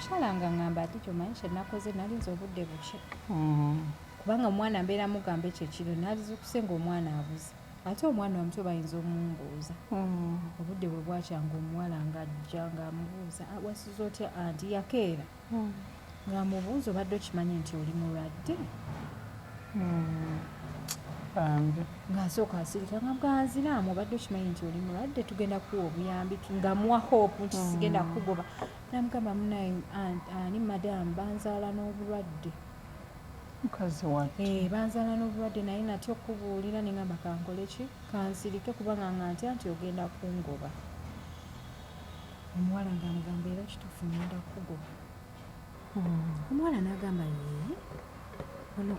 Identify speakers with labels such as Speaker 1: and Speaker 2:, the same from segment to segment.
Speaker 1: omukyala nga ngamba ati kyomanyi kye nakoze nalinza obudde bukye kubanga omwana mbeera mugamba ekyo ekiro nalizukuse ng'omwana abuze ate omwana omuto bayinza omumbuuza obudde bwe bwakyanga omuwala ng'ajja ng'amubuuza wasiza otya anti yakeera ng'amubuuza obadde okimanyi nti oli mulwadde ng'asooka asirika nga bwanziraamu obadde okimanyi nti oli mulwadde tugenda kuwa obuyambi nga muwa hope nti sigenda kugoba namugamba munaye ani madamu banzaala n'obulwadde
Speaker 2: mukazi watte
Speaker 1: banzaala n'obulwadde naye natya okubuulira ne ngamba kankole ki kansirike kubanga ngantya nti ogenda kungoba omuwala ng'amugamba era kituufu ngenda kugoba omuwala n'agamba ye ono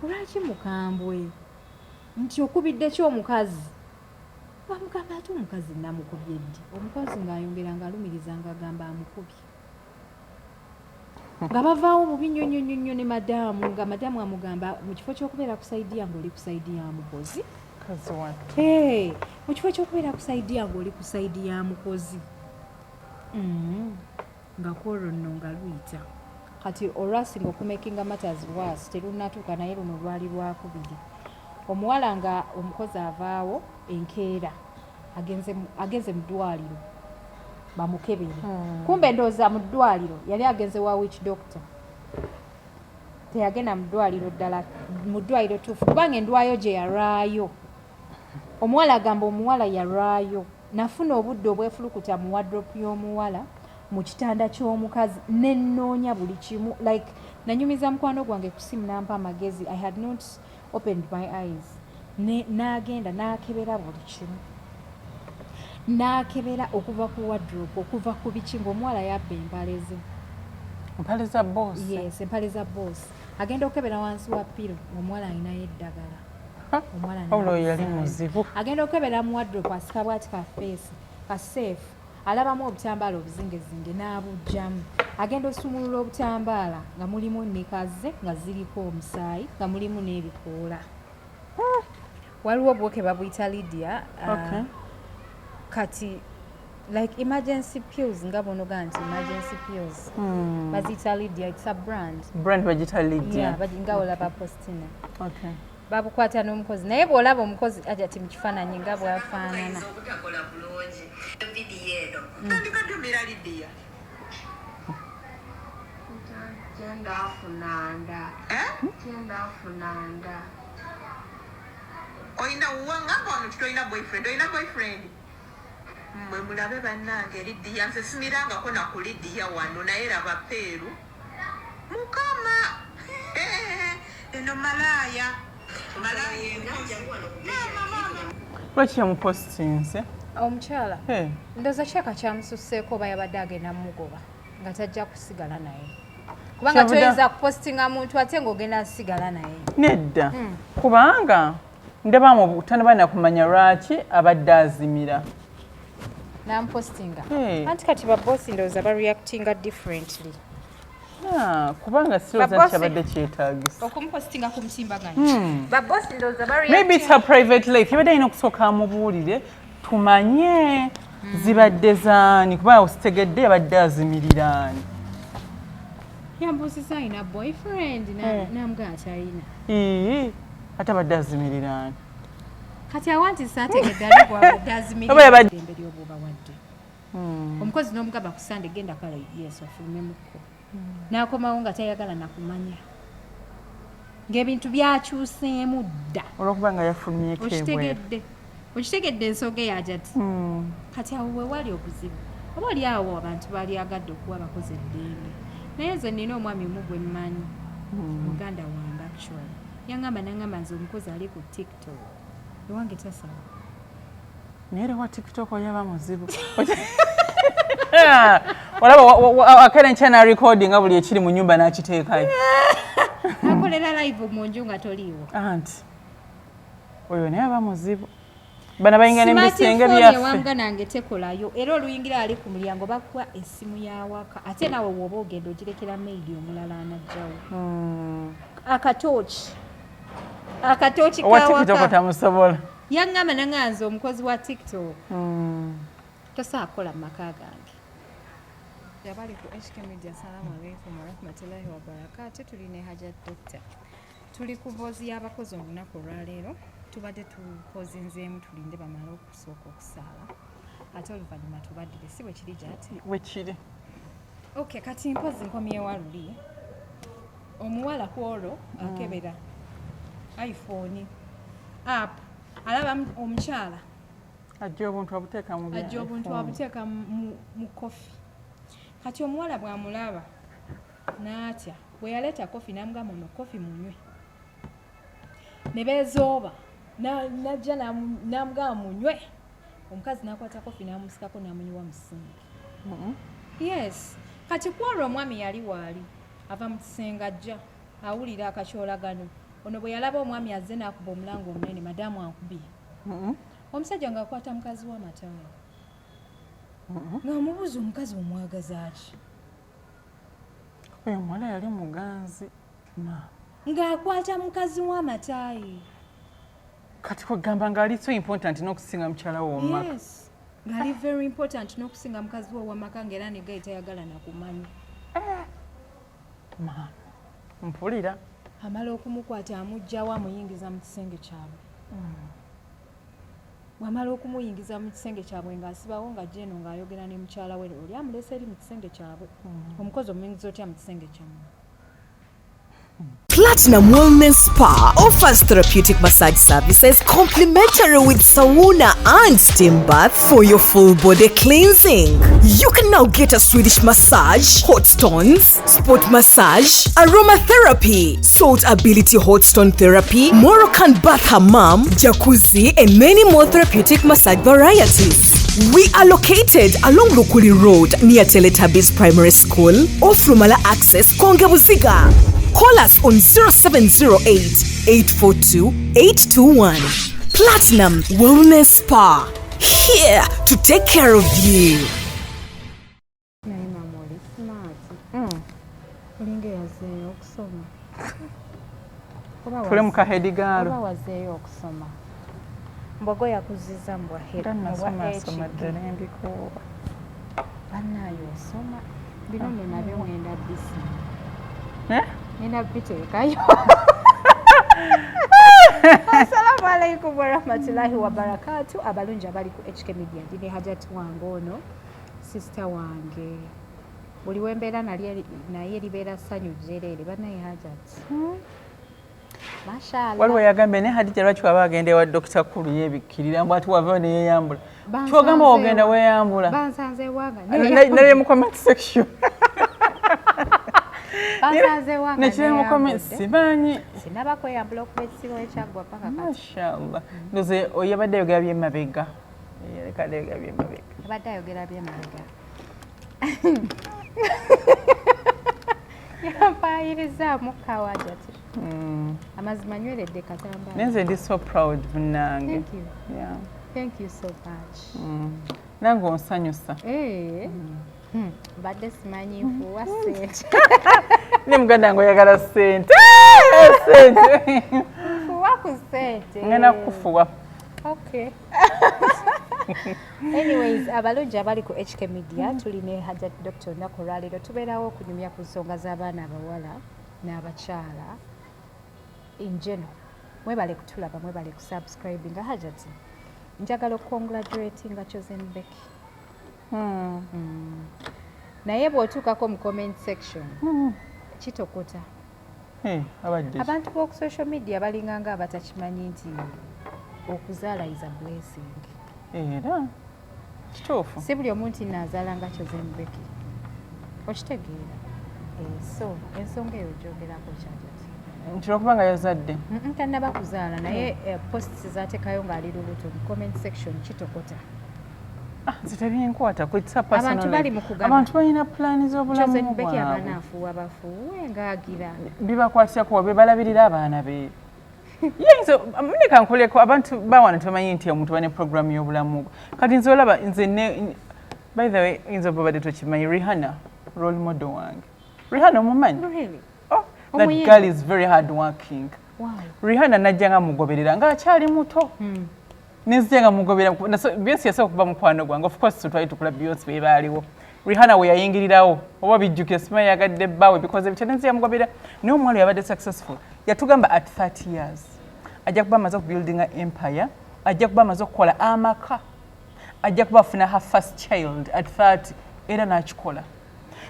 Speaker 1: kulwaki mukambwe nti okubidde ki omukazi bamugamba ate omukazi namukubye ddi omukazi ng'ayongera ng'alumiriza ng'agamba amukubye nga bavaawo bubi nnyo ne madamu nga madamu amugamba mu kifo ky'okubeera ku sayidi yange oli ku sayidi ya mukozi mu kifo ky'okubeera ku sayidi yange oli ku sayidi ya mukozi nga kwolwo nno nga luyita kati olwasinga okumakinga matters worse terunatuuka naye luno lwali lwakubiri omuwala nga omukozi avaawo enkeera agenze mu ddwaliro bamukebere kumbe ndowooza mu ddwaliro yali agenze wa witch doctor teyagenda mu ddwaliro ddala mu ddwaliro tuufu kubanga endwayo gye yalwayo omuwala agamba omuwala yalwayo nafuna obudde obwefulukuta mu wardrobe y'omuwala mu kitanda ky'omukazi nenoonya buli kimu like nanyumiza mukwano gwange ku simu nampa amagezi I had not opened my eyes n'agenda n'akebera buli kimu n'akebera okuva ku wardrobe okuva ku biki ng'omuwala yabba empale
Speaker 2: za boss
Speaker 1: yes empale za boss agenda okukebera wansi wa piro omuwala alinayo eddagala
Speaker 2: omuwala yali muzibu
Speaker 1: agenda okukebera mu wardrobe asika bwati ka face ka safe alabamu obutambaala obuzingezinge n'abugjamu agenda osumulula obutambaala nga mulimu nekaze nga ziriko omusaayi nga mulimu n'ebikoola waliwo obwoke babuyita Lydia kati like emergency pills nga bonoga nti emergency pills baziyita Lydia it's a brand
Speaker 2: bagita Lydia
Speaker 1: nga olaba postina babukwata n'omukozi naye bw'olaba omukozi aja ti mu kifaananyi nga bwafaanana
Speaker 3: oyina wangamba wano titoyina boyfriend oyina boyfriend mwe mulabe bannange Lydia nze simirangako na ku Lydia wano naye laba peeru mukama eno malaya
Speaker 2: lwaki yamupostinze
Speaker 1: omukyala ndowooza kyeka kyamususseeko oba yabadde agenda mugoba nga tajja kusigala naye kubanga toyinza kupostinga muntu ate ng'ogenda asigala naye
Speaker 2: nedda kubanga ndabamu obutanda nakumanya lwaki abadde azimira
Speaker 1: nampostinga anti kati babosi ndowooza bareactinga differently
Speaker 2: kubanga siroza kyabadde kyetaagisa
Speaker 1: okumupostinga ku mutimbagano babosi ndowooza
Speaker 2: maybe it's her private life yabadde alina okusooka amubuulire tumanye zibadde zaani kubanga usitegedde yabadde azimiriraani
Speaker 1: yambuusiza alina boyfriend namugamba kyalina
Speaker 2: ate abadde azimiriraani
Speaker 1: kati awanti saategedde ali gwabadde azimiridembe ly'obuuba wadde omukozi n'omugamba ku sande genda kala yesu afulumemuko n'akomawo nga tayagala nakumanya ng'ebintu byakyuseemu dda
Speaker 2: olw'okuba nga yafulumyeko
Speaker 1: okitegedde ensonga eyaja ti kati awo we wali obuzibu oba oli awo abantu baali agadde okuwa abakozi eddembe naye nze nina omwami omu gwe mmanyi muganda wange actually yangamba nangamba nze omukozi ali ku tiktok ewange tasaba
Speaker 2: naye era wa tiktok oyaba muzibu olaba akera nkyana recording nga buli ekiri mu nyumba n'akiteekayo
Speaker 1: akolera live mu nju nga toliiwo
Speaker 2: anti oyo naye aba muzibu bana bayinga n'emisenge byaffe
Speaker 1: ewange nange tekolayo era oluyingira ali ku mulyango bakuwa essimu yawaka ate nawe woba ogenda ogirekera maidi omulala anajjawo akatooki
Speaker 2: kawaka tamusobola
Speaker 1: yaŋŋamba naŋŋanze omukozi wa tiktok tosaakola mu maka gange Jabali ku HK Media, salamu alaikum wa rahmatullahi wa barakatuh. Tuline Hajat Doctor. Tuli ku vozi y'abakozi olunaku olwaleero. Tubadde tupozinzeemu tulinde bamala okusooka okusaala. Ate oluvannyuma tubaddire si bwe kiri gy'ati.
Speaker 2: Bwe kiri.
Speaker 1: Okay, kati mpozi nkomyewo luli. Omuwala kwolwo akebera iPhone app alaba omukyala
Speaker 2: ajja obuntu abuteeka
Speaker 1: mu kofi. Kati omuwala bw'amulaba n'atya bwe yaleeta kofi n'amugamba ono kofi munywe ne beezooba n'ajja n'amugamba munywe. Omukazi n'akwata kofi n'amusikako n'amunyiwa mu singa. Yes, kati kwolwo omwami yali waali ava mu kisenge ajja awulira akakyolagano. Ono bwe yalaba omwami azze n'akuba omulango omunene, madamu ankubye. Omusajja ng'akwata mukazi w'amataala ng'amubuuza omukazi omwagaza ki.
Speaker 2: Oyo omuwala yali muganzi
Speaker 1: ng'akwata mukazi w'amataayi.
Speaker 2: Kati kwegamba ng'ali so important n'okusinga mukyala w'omumaka.
Speaker 1: Yes, ng'ali very important n'okusinga mukazi we w'amaka ng'era ne gayi tayagala nakumanya.
Speaker 2: Mpulira.
Speaker 1: Amala okumukwata amugjawo amuyingiza mu kisenge kyabwe. Wamala okumuyingiza mu kisenge kyabwe ng'asibawo nga Jeno ng'ayogera ne mukyala we oli amulese eri mu kisenge kyabwe. Omukozi omuyingiza otya mu kisenge kyammwe.
Speaker 4: Platinum Wellness Spa offers therapeutic massage services complimentary with sauna and steam bath for your full body cleansing. You can now get a Swedish massage, hot stones, sport massage, aromatherapy, salt ability hot stone therapy, Moroccan bath hammam, jacuzzi, and many more therapeutic massage varieties. We are located along Lukuli Road near Teletubbies Primary School, off Lumala Access, Kongebuziga. Call us on 0708-842-821. Platinum Wellness Spa, here to take care of you.
Speaker 2: Tule mukahedigaalo.
Speaker 1: Oba wazeeyo okusoma. Mbogo yakuziza mbwa hera.
Speaker 2: Nasoma ddala embikooba.
Speaker 1: Bannaayo osoma. Bino nabyo ngenda bisi. Nina biteekayo. Assalamu alaikum wa rahmatullahi wa barakatuh. Abalungi abali ku HK Media. Ndine Hajat wange ono, sister wange. Buli wembeera naye libeera ssanyu jjereere. Bannaye Hajat. Mashallah.
Speaker 2: Waliwo yagambye ne Hadija lwaki waba agenda ewa Dr. Kulu yeebikkirira mbw ati wava neyeeyambula. Kyogamba ogenda weeyambula.
Speaker 1: Bansanze wanga.
Speaker 2: Nali mu comment section.
Speaker 1: Bansanze wanga.
Speaker 2: Nekiri mu comment simanyi.
Speaker 1: Sinaba kweyambula okuba ekisibo ekyaggwa paka kati.
Speaker 2: Mashallah. Ndoze oyabadde ayogera by'emabega. Yalekadde ayogera by'emabega.
Speaker 1: Yabadde ayogera by'emabega. Yampayirizaamu kawajati. Amazima nyweredde katamba.
Speaker 2: Nenze ndi so proud munnange.
Speaker 1: Thank you.
Speaker 2: Yeah.
Speaker 1: Thank you so much.
Speaker 2: Nange onsanyusa.
Speaker 1: Mbadde simanyi nfuuwa ssente.
Speaker 2: Ne muganda ngo oyagala ssente. Ssente.
Speaker 1: Nfuuwa ku ssente.
Speaker 2: Ngenda kufuwa.
Speaker 1: Okay. Anyways, abalungi abali ku HK Media tuline Hajat Doctor olunaku olwaleero tubeerawo okunyumya ku nsonga z'abaana abawala n'abakyala in general. Mwebale kutulaba, mwebale kusubscribe nga Hajat. Njagala okukongratulatinga Chosen Becky. Naye bw'otuukako mu comment section kitokota. Abantu b'oku social media balinganga abatakimanyi nti okuzaala is a blessing.
Speaker 2: Era kituufu.
Speaker 1: Si buli omuntu naazaala nga Chosen Becky. Okitegeera. So ensonga eyo gyogerako kyajati.
Speaker 2: Nti okuba nga yazadde.
Speaker 1: Tannaba kuzaala naye posts zaateekayo ng'ali luluto mu comment section kitokota.
Speaker 2: Zitebyenkwata kwetsa personal.
Speaker 1: Abantu bali mu kugamba.
Speaker 2: Abantu balina pulaani z'obulamu bwabwe.
Speaker 1: Chosen Becky abaana afuuwa bafuuwe ng'agira.
Speaker 2: Bibakwatako be balabirira abaana be. Yinza muneka nkoleko abantu bawana tebamanyi nti omuntu bane program y'obulamu. Kati nze olaba nze ne by the way nze babadde tokimanyi Rihanna role model wange. Rihanna omumanyi?
Speaker 1: Really?
Speaker 2: Oh, that girl is very hard working.
Speaker 1: Wow.
Speaker 2: Rihanna najja nga mugoberera ng'akyali muto. Nenzija nga mugoberera Beyonce yasooka okuba mukwano gwange. Of course twali tukula Beyonce be baaliwo. Rihanna we yayingirirawo oba bijjuke sima yagadde bbawe because ebitendenzi yamugobera naye omuwala yabadde successful yatugamba at 30 years ajja kuba amaze okubuildinga empire ajja kuba amaze okukola amaka ajja kuba afuna her first child at 30 era n'akikola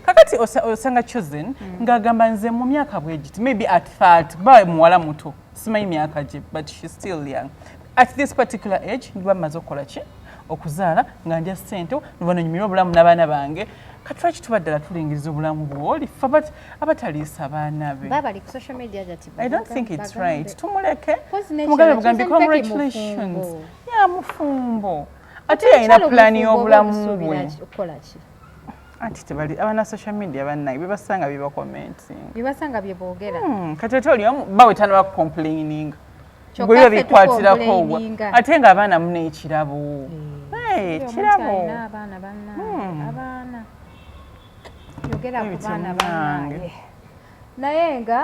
Speaker 2: kakati osanga chosen ng'agamba nze mu myaka bwegiti maybe at 30 ba muwala muto simanyi myaka gye but she's still young at this particular age ndiba mmaze okukola ki okuzaala nga ndya ssente nubanyumirwa obulamu n'abaana bange kati lwaki tuba ddala tulingiriza obulamu bwoli fe abataliisa baana be I don't think it's right tumuleke tumugabe bugambi congratulations ya mufumbo ate yalina pulaani y'obulamu bwe anti tebali abana social media bannange bebasanga
Speaker 1: bibasanga bye boogera
Speaker 2: kati ate oli bawe tanaba complaining gwe bikwatirako ate nga abaana muna ekirabo kirabo
Speaker 1: abaana yogera ku baana bannange naye nga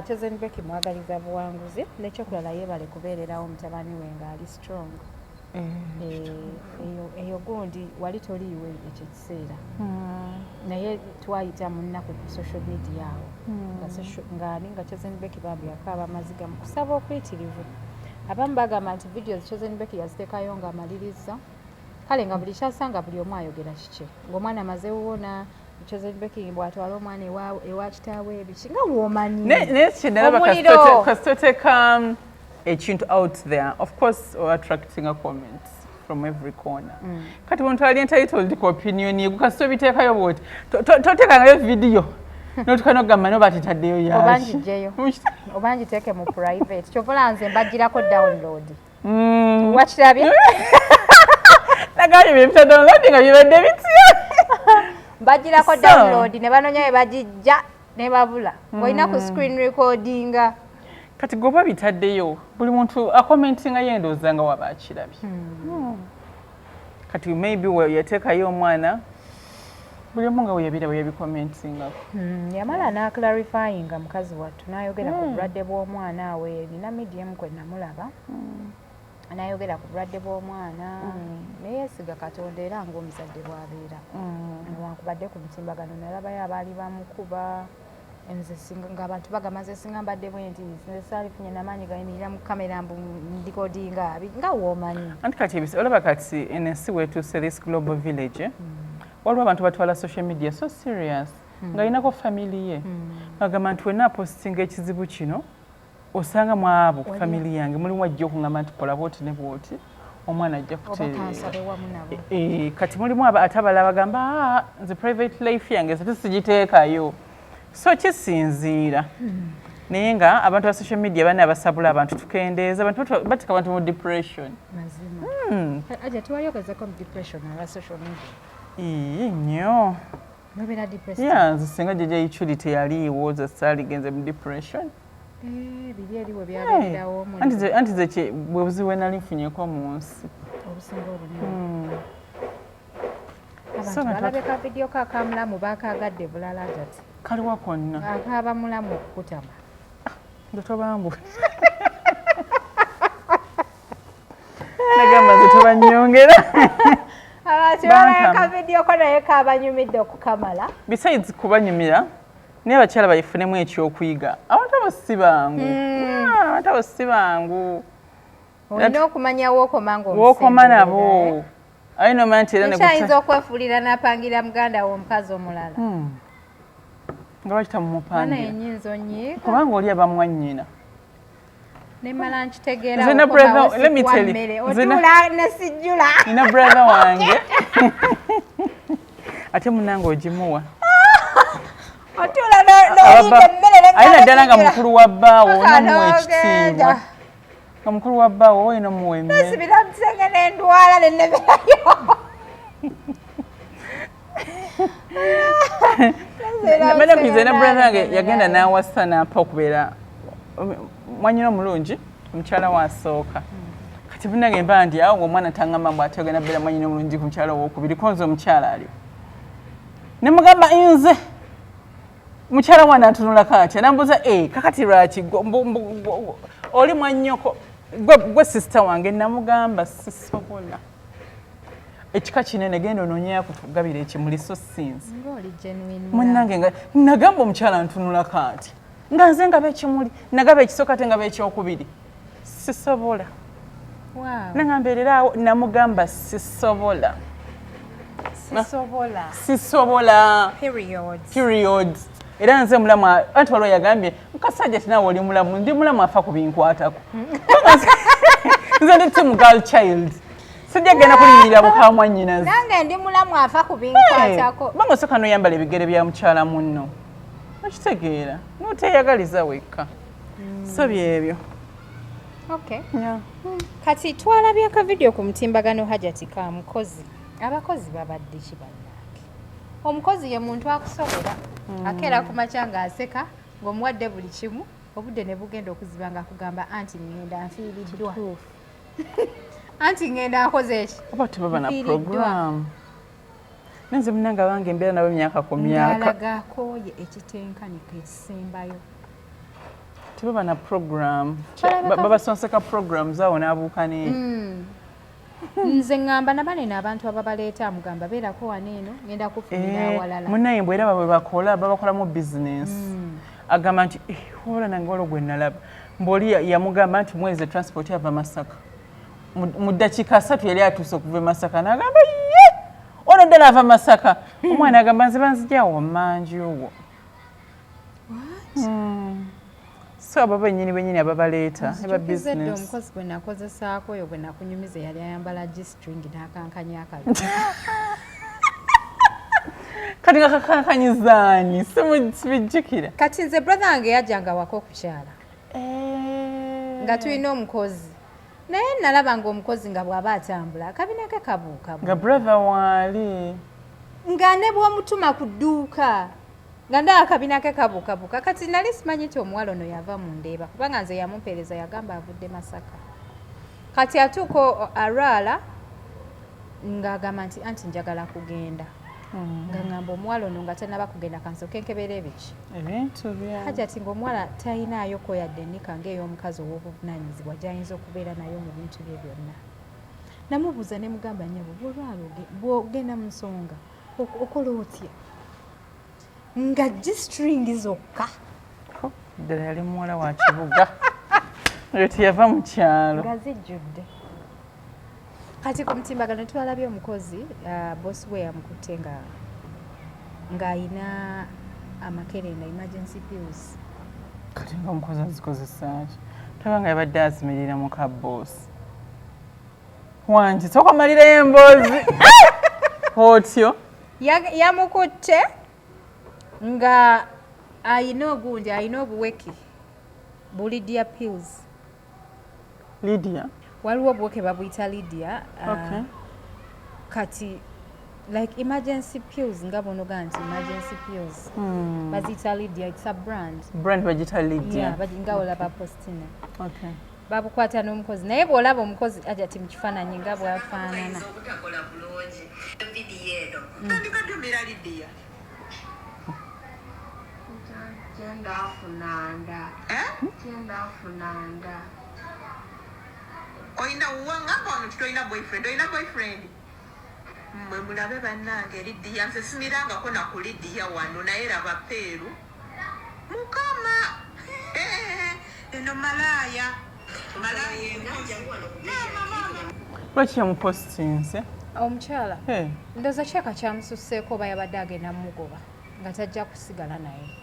Speaker 1: Chosen Becky mwagaliza buwanguzi n'ekyokulala yeebale kubeererawo mutabani we ng'ali strong eyo gundi wali toliiwe ekyo kiseera naye twayita mu nnaku ku social media awo nga Chosen Becky bambi akaaba amaziga mu kusaba okuyitirivu abamu bagamba nti videos Chosen Becky yaziteekayo ng'amaliriza kale nga buli kyasanga buli omu ayogera kike ng'omwana amaze wuwona Chosen Becky bw'atwala omwana ewa kitaawe ebiki nga woomanyi
Speaker 2: naye kyenalaba kasitoteeka ekintu out there of course or attracting a comments from every corner kati omuntu ali entitled ku opinion ye gukasito biteekayo bwoti toteekangayo video notukana okugamba no batitaddeyo yaki
Speaker 1: obanjijjeyo obanjiteeke mu private kyovola nze mbagirako download wakirabye nagambye
Speaker 2: byebuta download nga bibadde bitya
Speaker 1: mbagirako download ne banoonya bwe bagijja ne babula olina ku screen recordinga
Speaker 2: kati goba bitaddeyo buli muntu akomentinga yendooza nga waba akirabye kati maybe yateekayo omwana buli omu nga weyabikomentingako
Speaker 1: yamala n'aclarifyinga mukazi wattu n'ayogera ku bulwadde bw'omwana we nina medium kwe namulaba n'ayogera ku bulwadde bw'omwana neyeesiga Katonda era ng'omuzadde bw'abeera newankubadde ku mutimbagano nalabayo abaali bamukuba nze ng'abantu bagamba nze singa mbadde bwe nti nze saalifunye n'amaanyi gayimirira mu kamera ndikodinga nga woomanyi
Speaker 2: anti kati olaba kati ensi weetuuse this global village waliwo abantu batwala social media so serious ng'alinako family ye agamba nti wenna apostinga ekizibu kino osanga mu abo ku family yange mulimu ajja okungamba nti kola bwoti ne bwoti omwana ajja kuteera kati mulimu ate abalala bagamba nze private life yange ate sigiteekayo so kisinziira naye nga abantu ba social media bana abasabula abantu tukendeeza abantu batika abantu mu depression
Speaker 1: mazima aja tuwayogezeko mu depression ala social media
Speaker 2: nnyo
Speaker 1: nobera depression
Speaker 2: nze singa jeja yichuli teyaliiwo ze saaligenze mu depression
Speaker 1: biri eriwo byabeerawo
Speaker 2: anti ze bwe buzibu nali nfunyeko mu nsi
Speaker 1: obusinga obunene abantu balabeka vidiyo kakamulamu bakagadde bulala jati
Speaker 2: kaliwa konna
Speaker 1: akaaba mulamu okukutama
Speaker 2: ndotobambu nagamba ze tubanyongera
Speaker 1: abantu balabeka vidiyo ko naye kabanyumidde okukamala
Speaker 2: besides kubanyumira naye abakyala bayifunemu ekyokuyiga abantu abo si bangu abantu abo si bangu
Speaker 1: olina okumanya
Speaker 2: wookoma nabo ayina omanyi nti era
Speaker 1: nekyayinza okwefuulira n'apangira muganda wo omukazi omulala
Speaker 2: nga bakita mumupangira
Speaker 1: enyinza onyiika
Speaker 2: kubanga oli abamwa nnyina
Speaker 1: nemala nkitegeeraommere otula nesijjula
Speaker 2: nina brother wange ate munange ogimuwa
Speaker 1: otula nolinda emmere
Speaker 2: ayina ddala nga mukulu wa bbaawo onamuwa ekitiibwa nga mukulu wa bbaawo oyina omuwa emmere
Speaker 1: nasibira musenge n'endwala nennemerayo
Speaker 2: madakize ne brother wange yagenda n'awasa n'ampa okubeera mwanyina omulungi omukyala wasooka kati bunange mba ndi awo omwana tangamba mbu ate ogenda beera mwanyina omulungi ku mukyala owokubiri konze omukyala aliwo ne mugamba nze mukyala wana antunulako atya nambuuza kakati lwaki oli mwannyoko gwe sisita wange namugamba sisobola ekika kinene genda onoonyeyo kutugabira ekimuli so sinzi
Speaker 1: ng'oli genuine
Speaker 2: munnange nga nagamba omukyala ntunula kaati nga nze ngaba ekimuli nagaba ekisooka ate ngaba ekyokubiri sisobola nangamba ereraawo namugamba sisobola period era nze mulamu anti waliwo yagambye mukasajja tinaawe oli mulamu ndi mulamu afa ku binkwatako nze ndi tim girl child sijja genda kulinyirira bukamwa nnyinazi
Speaker 1: nange ndi mulamu afa ku binkwatako
Speaker 2: banga osooka n'oyambala ebigere bya mukyala munno okitegeera n'oteyagaliza wekka so byebyo
Speaker 1: kati twalabye akavidiyo ku mutimbagano hajati ka mukozi abakozi babadde kibannange omukozi ye muntu akusobera akeera ku makya ng'aseka ng'omuwadde buli kimu obudde ne bugenda okuziba ng'akugamba anti ngenda nfiiriddwa anti ngenda nkoze eki
Speaker 2: oba tebaba na program nenze munanga bange embeera nabo emyaka ku myaka
Speaker 1: ngalagakooye ekitenkanika ekisembayo
Speaker 2: tebaba na program babasonseka programs awo n'abuuka neeyo
Speaker 1: nze ngamba nabanene abantu ababaleeta amugamba beerako wano eno ngenda kufunira awalala
Speaker 2: munnaye mbwe era babwe bakola babakolamu bizinesi agamba nti ola nange olwo gwe nalaba mboli yamugamba nti mwezi transport yava Masaka mu ddakiika 3 yali atuuse okuva e Masaka n'agamba ye ono ddala ava Masaka omwana agamba nze banzijaawo manji owo so abo bennyini ababaleeta eba business
Speaker 1: omukozi gwe nakozesaako oyo gwe nakunyumiza yali ayambala G-string n'akankanya akabi
Speaker 2: kati nga kakankanyizaani sibijjukira
Speaker 1: kati nze brother wange yajjanga wako okukyala nga tulina omukozi naye nalaba ng'omukozi nga bw'aba atambula akabina ke kabuukabu
Speaker 2: nga brother waali
Speaker 1: nga ne bw'omutuma ku dduuka nga ndaba akabina ke kabuukabuuka kati nali simanyi nti omuwala ono yava mu Ndeeba kubanga nze yamumpeereza yagamba avudde Masaka kati atuuka alwala ng'agamba nti anti njagala kugenda nga ngamba omuwala ono nga tanaba kugenda kansooke nkebera ebiki
Speaker 2: ebintu bya
Speaker 1: hajati ng'omuwala talinaayo yadde ennika ng'ey'omukazi ow'obuvunaanyizibwa gy'ayinza okubeera nayo mu bintu bye byonna namubuuza ne mugamba nnyabo bw'olwala bw'ogenda mu nsonga okola otya nga G-string zokka
Speaker 2: ddala yali muwala wa kibuga eyo teyava mu kyalo
Speaker 1: nga zijjudde kati ku mutimbagano twalabye omukozi boss we yamukutte ng'ayina amakerenda emergency pills
Speaker 2: kati nga omukozi azikozesaki taba nga yabadde azimirira mu kaboosi wangi tokomalirayo emboozi otyo
Speaker 1: yamukutte nga ayina ogundi ayina obuweke bu Lydia pills
Speaker 2: Lydia
Speaker 1: waliwo obuweke babuyita Lydia kati like emergency pills nga bonoga nti emergency pills baziyita Lydia it's a brand
Speaker 2: bagita Lydia
Speaker 1: nga olaba postina babukwata n'omukozi naye bw'olaba omukozi ajati mu kifaananyi nga bw'afaanana
Speaker 3: oyina ngamba wano titolina boyfriend oyina boyfriend mmwe mulabe bannange Lydia nze simirangako naku Lydia wano naye raba peeru mukama eno malaaya
Speaker 2: lwaki yamupostinze
Speaker 1: omukyala ndowooza kyaka kyamususseeko oba yabadde agenda mumugoba nga tajja kusigala naye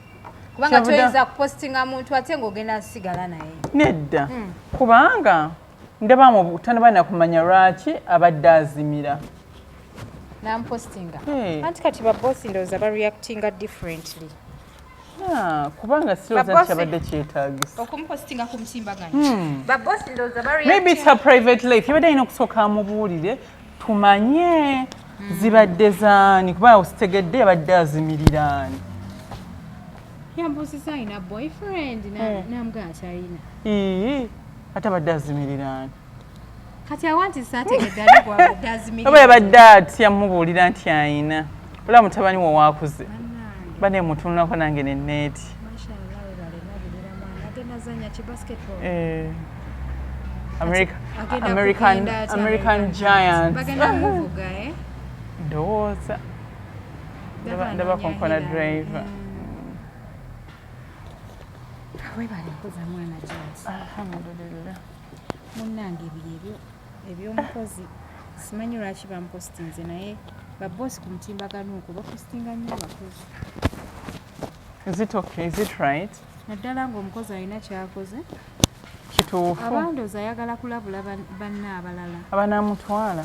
Speaker 1: kubanga toyinza kupostinga muntu ate ng'ogenda asigala naye
Speaker 2: nedda kubanga ndabamu tanabana kumanya lwaki abadde azimira
Speaker 1: nampostinga anti kati babosi ndowooza bareactinga differently
Speaker 2: kubanga sirowooza nti abadde kyetaagisa
Speaker 1: okumupostinga ku mutimbagano babosi ndowooza
Speaker 2: maybe it's her private life yabadde alina okusooka amubuulire tumanye zibadde zaani kubanga usitegedde yabadde azimiriraani
Speaker 1: yambuuziza alina boyfriend namuga akyalina
Speaker 2: ate abadde azimiriraani
Speaker 1: kati awa nti saategedde ali gwabadde azimirira
Speaker 2: oba yabadde atya mubuulira nti ayina olaba mutabani we waakuze bane mutunulako nange neneeti American Giant.
Speaker 1: Bagenda muvuga
Speaker 2: Ndowooza. Ndaba konkona driver.
Speaker 1: Webale mpoza mwana Jones.
Speaker 2: Alhamdulillah.
Speaker 1: Munnange ebyomukozi simanyi lwaki bampostinze naye babosi ku mutimbagano okwo bapostinga nnyo abakozi.
Speaker 2: Is it okay? Is it right?
Speaker 1: Naddala ng'omukozi alina kyakoze
Speaker 2: Kituufu.
Speaker 1: abandoozi ayagala kulabula banne abalala
Speaker 2: Abanamutwala.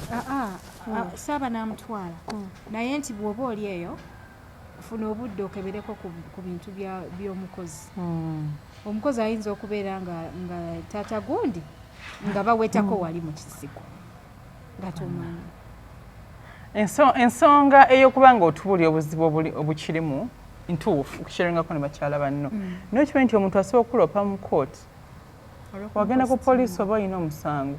Speaker 1: saaba n'amutwala naye nti bw'oba oli eyo funa obudde okebereko ku bintu by'omukozi. Omukozi ayinza okubeera nga taata gundi nga baweetako wali mu kisiko nga tomanyi.
Speaker 2: Ensonga ey'okuba nga otubuulira obuzibu obukirimu ntuufu okukyerengako ne bakyala banno. N'okimanyi nti omuntu asobola okulopa mu kooti wagenda ku poliisi oba olina omusango.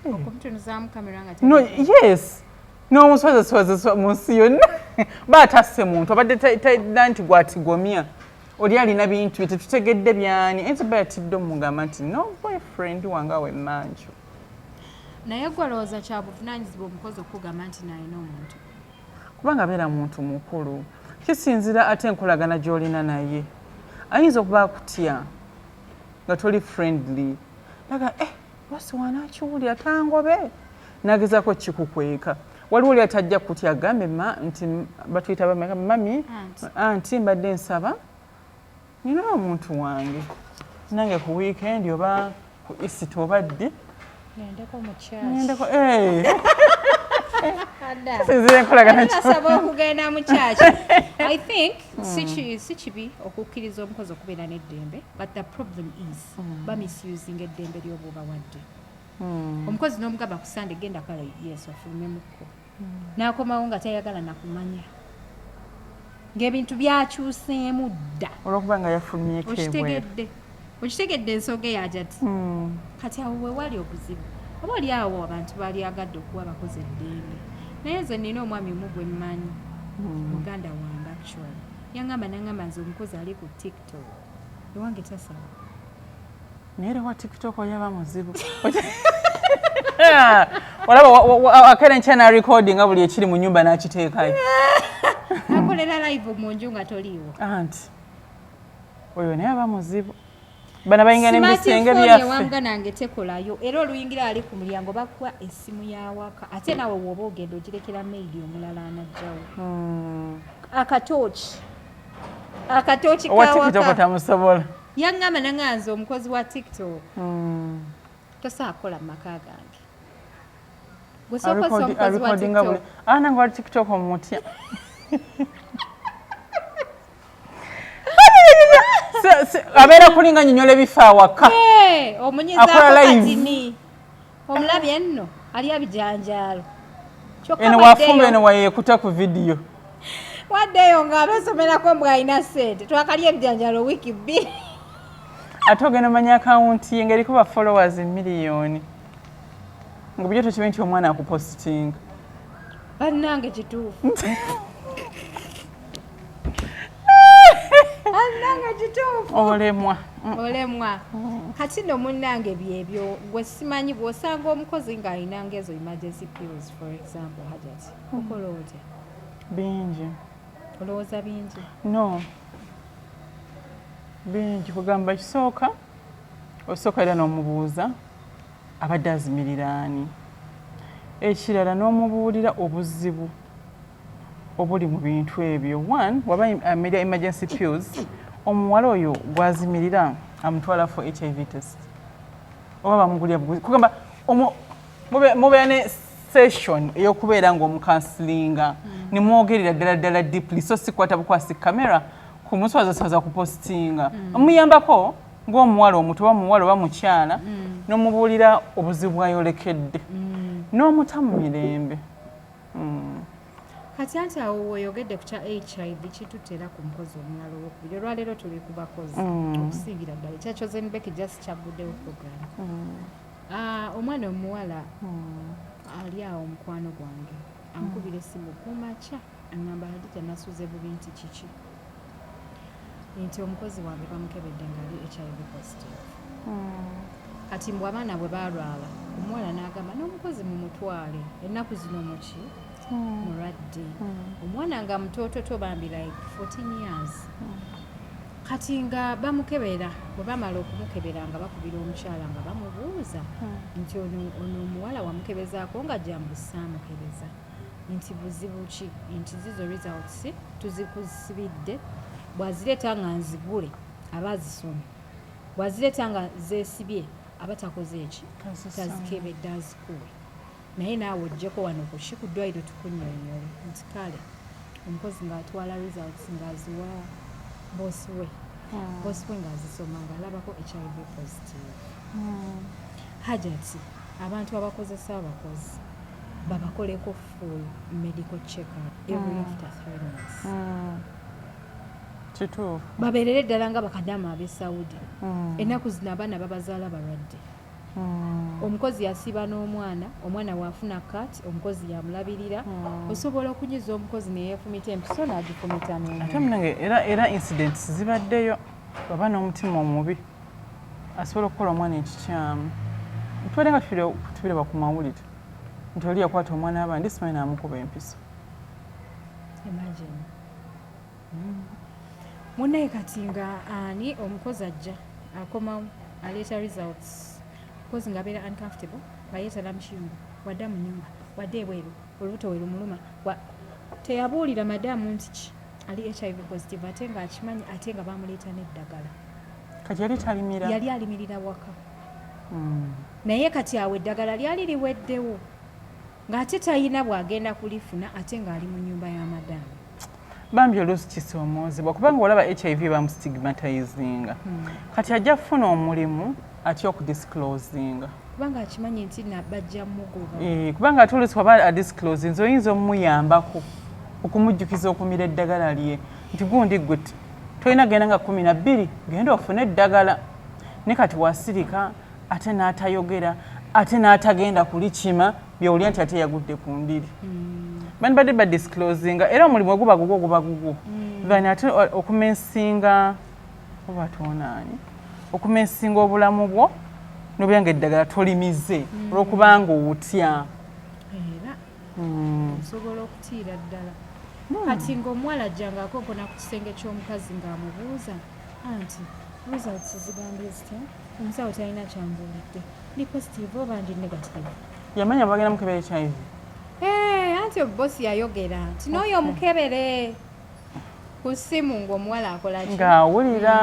Speaker 1: Okumutunuzaamu kamera nga
Speaker 2: No, yes. N'omuswazaswaza mu nsi yonna baatasse muntu abadde talina nti gwatigomya oli alina bintu bye tetutegedde byani ensoba yatidde omugamba nti no boyfriend wange awe manju.
Speaker 1: naye gwe olowooza kya buvunaanyizibwa omukozi okugamba nti nalina omuntu
Speaker 2: Kubanga beera muntu mukulu kisinzira ate enkolagana gy'olina naye. Ayinza okuba akutya nga toli friendly naga bosi wanaakiwulira tangobe nagezaako kikukweka. Waliwo oli atajja kutya agambe nti batuyita mami anti mbadde nsaba nina omuntu wange nange ku weekend oba ku isiti obadde
Speaker 1: ngendeko
Speaker 2: ngendeko sinzira enkolagana
Speaker 1: asaba okugenda mu kyaki. I think si kibi okukkiriza omukozi okubeera n'eddembe but the problem is bamisusing eddembe ly'oba obawadde. Omukozi n'omugamba ku Sunday genda kale yesu afulumemukko n'akomawo nga tayagala nakumanya ng'ebintu byakyuseemu dda
Speaker 2: olw'okuba nga yafulumyeko
Speaker 1: okitegedde ensonga eyajati kati awo we wali obuzibu oba oli awo abantu balyagadde okuwa abakozi eddembe naye nze nina omwami omu gwe mmanyi muganda wange actually yaŋŋamba naŋŋamba nze omukozi ali ku TikTok ewange tasaba
Speaker 2: naye era wa TikTok oyaba muzibu olaba akera nkya na recording nga buli ekiri mu nnyumba n'akiteekayo
Speaker 1: akolera live mu nju nga toliiwo
Speaker 2: anti oyo naye aba muzibu bana bayingana ebisenge byaffe
Speaker 1: wanga nange tekolayo era oluyingira ali ku mulyango bakuwa essimu yawaka ate nawe woba ogenda ogirekera maidi omulala anajjawo akatooki
Speaker 2: kawaka tamusobola
Speaker 1: yaŋŋamba naŋŋanze omukozi wa TikTok tosaakola mu maka gange gwesokosa omukozi wa TikTok
Speaker 2: nange wali TikTok omutya abeera kulinga nyonyola ebifa awaka
Speaker 1: omunyizaako katini omulabye nno ali abijanjaalo
Speaker 2: eno wafumba eno wayeekuta ku vidiyo
Speaker 1: waddeyo ng'abeesomerako mbwe alina ssente twakalya ebijanjaalo wiiki 2
Speaker 2: ate ogenda omanya akawunti ye ng'eriko ba followers miliyoni nga bujjo tokimanyi nti omwana akupositinga
Speaker 1: bannange kituufu olemwa kati nno munnange byebyo gwe simanyi bw'osanga omukozi ng'alinanga ezo emergency pills for example hajati okola otya
Speaker 2: bingi
Speaker 1: olowooza bingi
Speaker 2: no bingi kugamba kisooka osooka era n'omubuuza abadde azimirira ani ekirala n'omubuulira obuzibu obuli mu bintu ebyo. One waba amirya emergency pills omuwala oyo gwazimirira amutwala for HIV test oba bamugulira buguzi kugamba mubeera ne session ey'okubeera ng'omukansilinga ne mwogerera ddala deeply so sikwata bukwasi kamera ku muswazasaza kupostinga omuyambako ng'omuwala omuto oba muwala oba mukyala n'omubuulira obuzibu bwayolekedde n'omuta mu mirembe.
Speaker 1: kati anti awo oyogedde ku kya HIV kitutera ku mukozi omulala owokubiri olwaleero tuli ku bakozi okusingira ddala ekya Chosen Becky just kyaguddewo program omwana omuwala ali awo mukwano gwange ankubira essimu kumakya aŋŋamba Hadija nasuze bubi nti kiki nti omukozi wange bamukebedde nga ali HIV positive kati mbw abaana bwe balwala omuwala n'agamba n'omukozi mumutwale ennaku zino muki mulwadde omwana nga mutoototo bambi like 14 years kati nga bamukebera bwe bamala okumukebera nga bakubira omukyala nga bamubuuza nti ono omuwala wamukebezaako nga jambu saamukebeza nti buzibu ki nti zizo results tuzikusibidde bwazireeta nga nzigule abazisomye bwazireeta nga zeesibye abatakoze eki tazikebedde azikuwe naye naawe ojjeko wano kuki ku ddwaliro tukunnyonnyole nti kale omukozi ng'atwala results ng'aziwa bosi we ng'azisoma ng'alabako HIV positive hajati abantu abakozesa abakozi babakoleko full medical check-up every after 3 months
Speaker 2: kituufu
Speaker 1: babeerere ddala nga bakadamu ab'e Saudi ennaku zino abaana babazaala balwadde omukozi yasiba n'omwana omwana waafuna kat omukozi yamulabirira osobola okunyiza omukozi neyeefumita empiso n'agifumita
Speaker 2: ate munange era incidents zibaddeyo baba n'omutima omubi asobola okukola omwana ekikyamu tubadde nga tubiraba ku mawulire nti oli yakwata omwana abandi simanyi n'amukuba empiso
Speaker 1: imagine munnaye kati nga ani omukozi ajja akomawo aleeta results mukozi ng'abeera uncomfortable bayeetala mukiyungu wadda mu nnyumba wadde ebweru olubuto we lumuluma teyabuulira madamu nti ki ali HIV positive ate ng'akimanyi ate nga bamuleeta n'eddagala
Speaker 2: kati yali
Speaker 1: alimirira waka naye kati awo eddagala lyali liweddewo ng'ate talina bw'agenda kulifuna ate ng'ali mu nnyumba ya madamu
Speaker 2: bambi oluusi kisomoozebwa kubanga olaba HIV bamustigmatizinga kati ajja kufuna omulimu atya okudisclosinga
Speaker 1: kubanga akimanyi nti nabajja mugoba
Speaker 2: kubanga ate oluusi waba adisclosinze oyinza omumuyambako okumujjukiza okumira eddagala lye nti gundi gwe tolina genda nga 12 genda ofune eddagala ne kati wasirika ate n'atayogera ate n'atagenda kulikima byowulya nti ate yagudde ku ndiri bani badde badisclosinga era omulimu oguba gugwo then ate okumensinga oba toonaani okumensinga obulamu bwo n'obyanga eddagala tolimize olwokubanga otya
Speaker 1: era osobola okutiira ddala kati ng'omuwala ajjanga akonkona ku kisenge ky'omukazi ng'amubuuza anti results zigambye zitya omusawo talina kyambuulidde ndi positive oba ndi negative
Speaker 2: yamanya bagenda mukebera HIV
Speaker 1: anti obubosi yayogera nti n'oyo omukebere ku ssimu ng'omuwala akola ki
Speaker 2: ng'awulira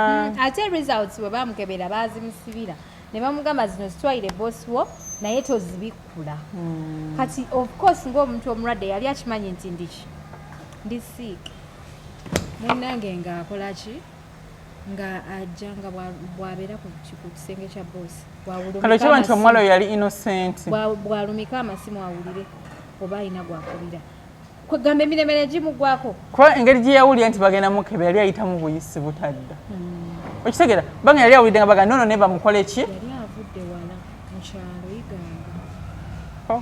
Speaker 1: ate results bwe bamukebera baazimusibira ne bamugamba zino zitwalire bosi wo naye tozibikkula kati of course ng'omuntu omulwadde yali akimanyi nti ndiki ndi sick munnange ng'akola ki nga ajja nga bw'abeera ku kisenge kya bosi
Speaker 2: kale kiba nti omuwala oyo yali innocent
Speaker 1: bw'alumika amasimu awulire oba alina gwakubira kwegamba emirembe negimugwako
Speaker 2: kuba engeri gye yawulira nti bagenda mukebe yali ayitamu buyisi butadda okitegeera banga yali awulidde nga baganda nono ne bamukole ki
Speaker 1: yali avudde wala mukyalo igamba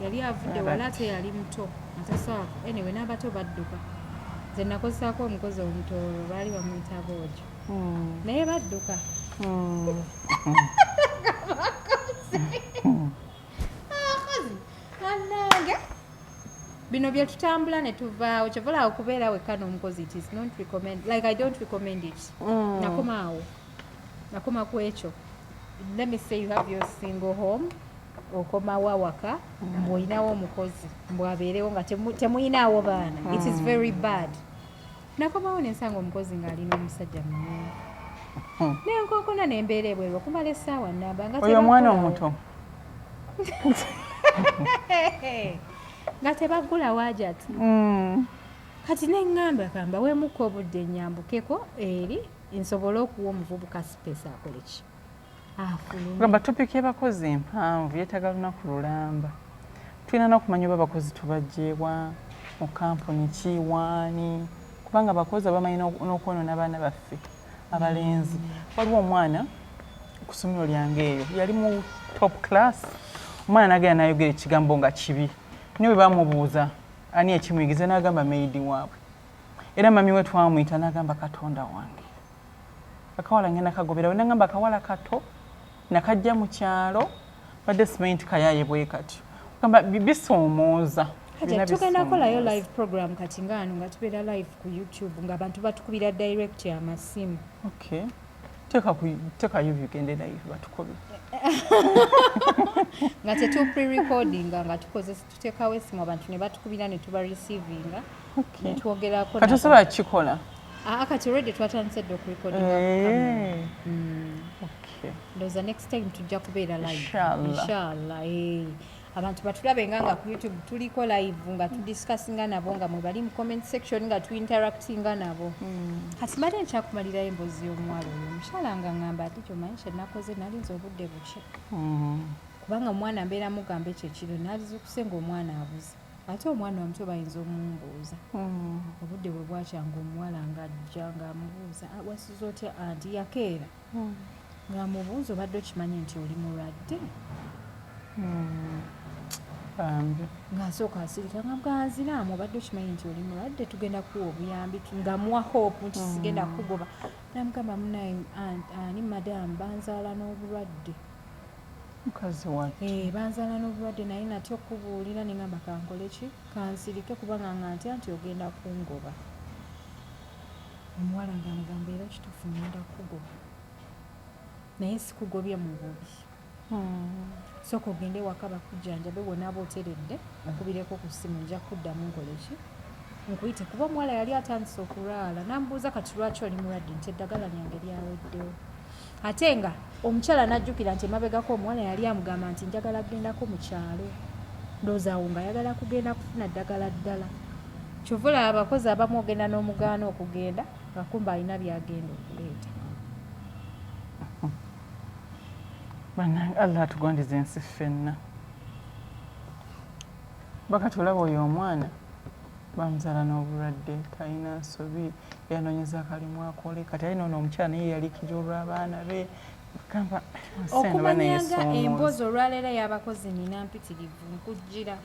Speaker 1: yali avudde wala ate yali muto atasaako anyway n'abato badduka nze nakozesaako omukozi omutoolo baali bamuyita boojo naye badduka bino bye tutambula ne tuvaawo kyovala okubeera wekka n'omukozi it is not recommend like I don't recommend it nakoma ku ekyo let me say you have your single home okomawo awaka mbw'olinawo omukozi mbwabeerewo nga temuyinaawo baana it is very bad nakomawo nensanga omukozi ng'alina omusajja munyumu nenkokona nembeera ebweru okumala essaawa namba nga
Speaker 2: oyo omwana omuto
Speaker 1: nga tebagula waajati kati neŋŋamba kamba weemukka obudde ennyambukeko eri nsobole okuwa omuvubuka sipeesi akole ki
Speaker 2: gamba topiki y'abakozi mpanvu yeetaga lunaku lulamba tulina n'okumanya oba abakozi tubagyeebwa mu kampuni kiwaani kubanga abakozi abamanyi n'okwonoona abaana baffe abalenzi waliwo omwana ku ssomero lyange eyo yali mu top class omwana nagenda nayogera ekigambo nga kibi niwe bamubuuza ani ekimuyigiza n'agamba maidi waabwe era mami we twamuyita n'agamba katonda wange akawala ngenda kagobera we nagamba akawala kato nakajja mu kyalo badde simanyi nti kayaye bwe katyo kugamba bisoomooza
Speaker 1: tugenda kukolayo live program kati ngaano nga tubeera live ku YouTube ng'abantu batukubira direct amasimu.
Speaker 2: Okay. Tekayo bigende live batukobe.
Speaker 1: Nga tetu pre-recording nga tuteekawo essimu abantu ne batukubira ne tuba receivinga.
Speaker 2: Okay.
Speaker 1: Netwogerako.
Speaker 2: Kati osobola kikola?
Speaker 1: Kati already twatandise dde okurecording.
Speaker 2: Okay.
Speaker 1: Ndowooza next time tujja kubeera live.
Speaker 2: Inshallah.
Speaker 1: Abantu batulabe nga ku YouTube tuliko live nga tudiscussinga nabo nga mwe bali mu comment section nga tuinteractinga nabo. Kati mbadde nkyakumalirayo emboozi y'omuwala oyo omukyala nga ngamba ati kyomanyi kye nakoze nalinza obudde buki. Kubanga omwana mbeera mugamba ekyo ekiro nalizukuse ng'omwana abuze. Ate omwana omuto bayinza omumbuuza. Obudde bwe bwakyanga omuwala ng'ajja ng'amubuuza wasiza otya anti yakeera. Ng'amubuuza obadde okimanyi nti oli mulwadde. Ng'asooka asirika nga bwanziraamu obadde okimanyi nti oli mulwadde tugenda kuwa obuyambi nga muwa hope nti sigenda kugoba. Namugamba munaye ani madamu banzaala n'obulwadde.
Speaker 2: Mukazi wate.
Speaker 1: Banzaala n'obulwadde naye natya okubuulira ne ngamba kankole ki kansirike kubanga ngantya nti ogenda kungoba. Omuwala ng'amugamba era kituufu ngenda kugoba naye sikugobye mu bubi. Sooka ogende waka bakujjanjabe bw'onaaba oteredde nkubireko ku ssimu nja kuddamu nkole ki nkuyite kuba omuwala yali atandise okulwala namubuuza kati lwaki oli mulwadde nti eddagala lyange lyaweddewo ate nga omukyala n'ajjukira nti emabegako omuwala yali amugamba nti njagala kugendako mu kyalo ndowooza awo nga ayagala kugenda kufuna ddagala ddala kyova olaba abakozi abamu ogenda n'omugaana okugenda nga kumba alina byagenda okuleeta.
Speaker 2: Allah atugwandiza ensi ffenna. Bakati olaba oyo omwana bamuzaala n'obulwadde talina nsobi yanoonyeza akalimu akole kati alina ono omukyala naye yalikira olw'abaana be kamba
Speaker 1: okumanyanga emboozi olwaleero y'abakozi nina mpitirivu nkujjira.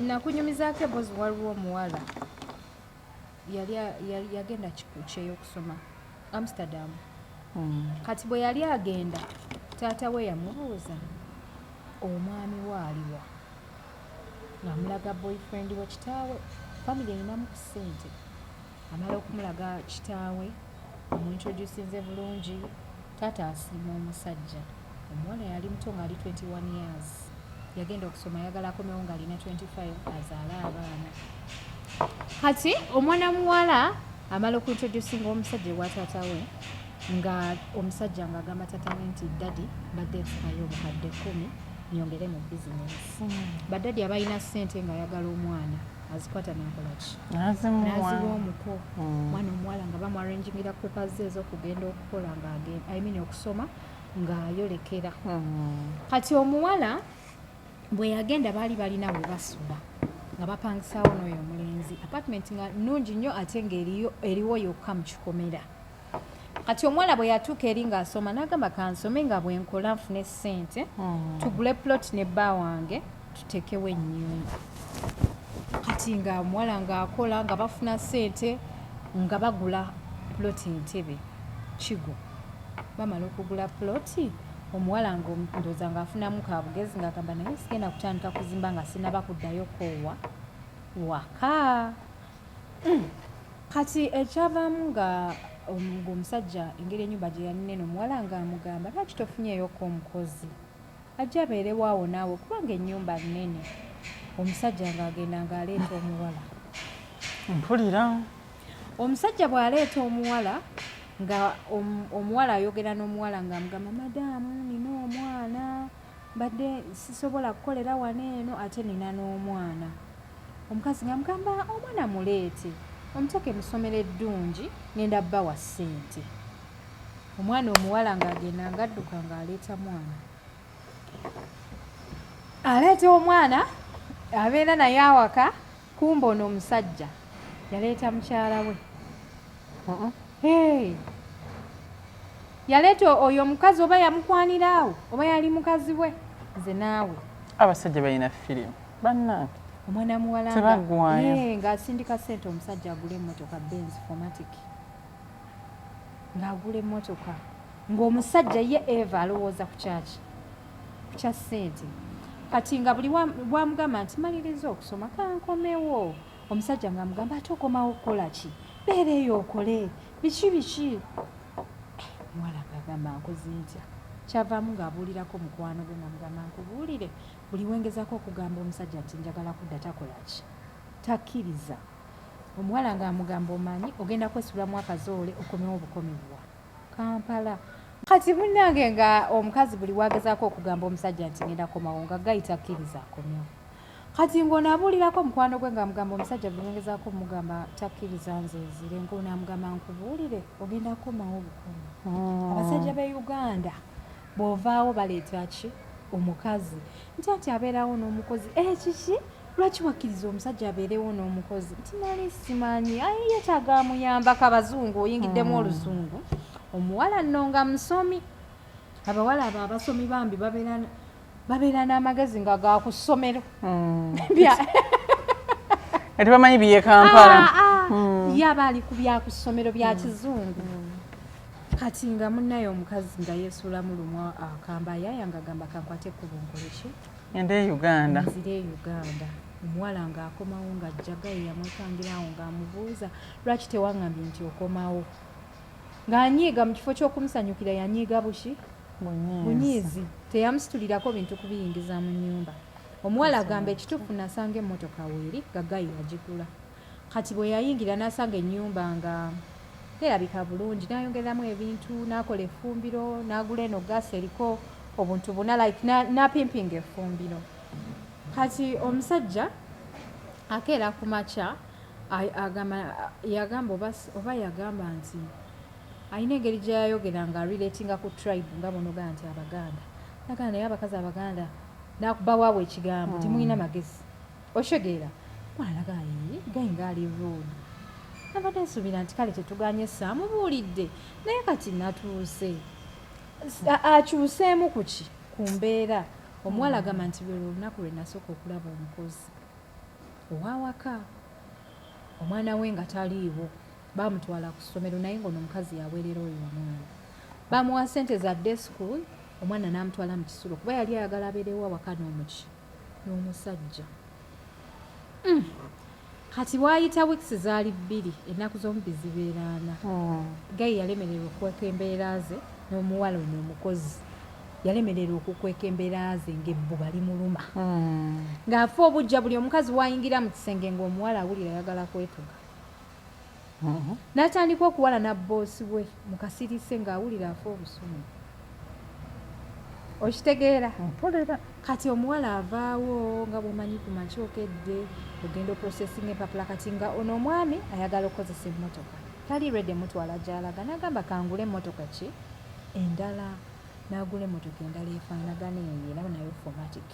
Speaker 1: Nakunyumizaako emboozi waliwo omuwala yagenda kikuki ey'okusoma Amsterdam. Kati bwe yali agenda taata we yamubuuza omwami waaliwa ng'amulaga boyfriend wa kitaawe family erinamu ku ssente amala okumulaga kitaawe omuintroducinze bulungi taata asiima omusajja omuwala yali muto ng'ali 21 years yagenda okusoma ayagala akomewo ng'alina 25 azaale abaana. Kati omwana muwala amala okuintroducinga omusajja ewa taata we nga omusajja ng'agamba taata we nti dadi badde nfunayo obukadde 10 nyongere mu bizinesi. Badadi abalina ssente ng'ayagala omwana azikwata n'akolaki n'aziwa omuko mwana omuwala nga bamuarrangingira papers ze ez'okugenda okukola ng'agenda okusoma ng'ayolekera. Kati omuwala bwe yagenda baali balina we basula nga bapangisaawo n'oyo omulenzi apartment nga nnungi nnyo ate ng'eriwo yokka mu kikomera. Kati omuwala bwe yatuuka eri ng'asoma n'agamba kansome nga bwe nkola nfune ssente tugule plot ne bba wange tutekewo ennyumba. Kati nga omuwala ng'akola nga bafuna ssente nga bagula plot Entebbe Kigo. Bamala okugula ploti omuwala ndowooza ng'afunamu kaabugezi ng'agamba naye sigenda kutandika kuzimba nga sinaba kuddayo koowa waka. Kati ekyavaamu ng'omusajja engeri ennyumba gye yalinena omuwala ng'amugamba lwaki tofunyeeyoko omukozi ajja abeerewo awo naawe kubanga ennyumba nnene. Omusajja ng'agenda ng'aleeta omuwala.
Speaker 2: Mpulira.
Speaker 1: Omusajja bw'aleeta omuwala nga omuwala ayogera n'omuwala ng'amugamba madaamu nina omwana mbadde sisobola kukolera wano eno ate nina n'omwana. Omukazi ng'amugamba omwana muleete omuteeke musomero eddungi ngenda bba wa ssente. Omwana omuwala ng'agenda ng'adduka ng'aleeta mwana. Aleeta omwana abeera naye awaka kumba ono omusajja yaleeta mukyala we. Yaleeta oyo omukazi oba yamukwanira awo oba yali mukazi we nze naawe.
Speaker 2: Abasajja balina firimu bannange.
Speaker 1: Omwana muwala ng'asindika ssente omusajja agula emmotoka Benz Formatic ng'agula emmotoka ng'omusajja ye Eva alowooza ku kyaki ku kya ssente kati nga buli bwamugamba nti maliriza okusoma kankomewo omusajja ng'amugamba ate okomawo okukola ki beera eyo okole biki omuwala ng'agamba nkoze ntya kyavaamu ng'abuulirako mukwano gwe ng'amugamba nkubuulire buli wengezako okugamba omusajja nti njagala kudda takola ki takkiriza omuwala ng'amugamba omanyi ogenda kwesulamu akazoole okomewo obukomebwa Kampala kati munnange nga omukazi buli wagezaako okugamba omusajja nti ngenda komawo nga gayita akkiriza akomewo kati ng'onaabuulirako mukwano gwe ng'amugamba omusajja buli wengezaako omugamba takkiriza nzeezire ng'onaamugamba nkubuulire ogenda komawo obukomi abasajja b'e Uganda bw'ovaawo baleeta ki omukazi nti abeerawo n'omukozi kiki lwaki wakkiriza omusajja abeerewo n'omukozi nti nali simanyi yeetaaga amuyambako abazungu oyingiddemu oluzungu omuwala nno nga musomi abawala abo abasomi bambi babeera n'amagezi nga ga ku ssomero
Speaker 2: tebamanyi biye Kampala
Speaker 1: yaba ali ku bya ku ssomero bya kizungu kati nga munnaye omukazi nga yeesulamu lumwa akamba yayanga agamba kankwate ekkubo nkole ki
Speaker 2: ende Uganda
Speaker 1: nzire Uganda omuwala ng'akomawo ng'ajjagaye yamwekangirawo ng'amubuuza lwaki tewaŋŋambye nti okomawo ng'anyiiga mu kifo ky'okumusanyukira yanyiiga buki bunyiizi teyamusitulirako bintu kubiyingiza mu nnyumba omuwala agamba ekituufu nasanga emmotoka weeri gagayi yagigula kati bwe yayingira n'asanga ennyumba nga terabika bulungi n'ayongeramu ebintu n'akola effumbiro n'agula eno gaasi eriko obuntu buna like n'apimpinga effumbiro kati omusajja akeera ku makya yagamba oba yagamba nti ayina engeri gye yayogera nga relatinga ku tribe nga bonoga nti Abaganda nagana naye abakazi Abaganda nakubawaabwe ekigambo timulina magezi oshegeera mwana gayi ngaali rude nabadde nsuubira nti kale tetuganye saamubuulidde naye kati natuuse akyuseemu ku ki ku mbeera omuwala agamba nti lwe olunaku lwe nasooka okulaba omukozi owawaka omwana we nga taliiwo bamutwala ku ssomero naye ng'ono omukazi yaweerera oyo omwana bamuwa ssente za day school omwana n'amutwala mu kisulo kuba yali ayagala abeerewo awaka n'omusajja kati bwayita wiiki zaali 2 ennaku z'omubbi zibeera 4 gayi yalemererwa okukweka embeera ze n'omuwala ono omukozi yalemererwa okukweka embeera ze ng'ebbuba limuluma ng'afa obujja buli omukazi wayingira mu kisenge ng'omuwala awulira ayagala kwetuga n'atandika okuwala na boosi we mu kasirise ng'awulira afa obusumu okitegeera kati omuwala avaawo nga bw'omanyi ku makya okedde ogenda oprocessing empapula kati nga ono omwami ayagala okukozesa emmotoka tali redi emutwala gy'alaga n'agamba kangula emmotoka ki endala n'agula emmotoka endala efaanagana eyo era nayo formatic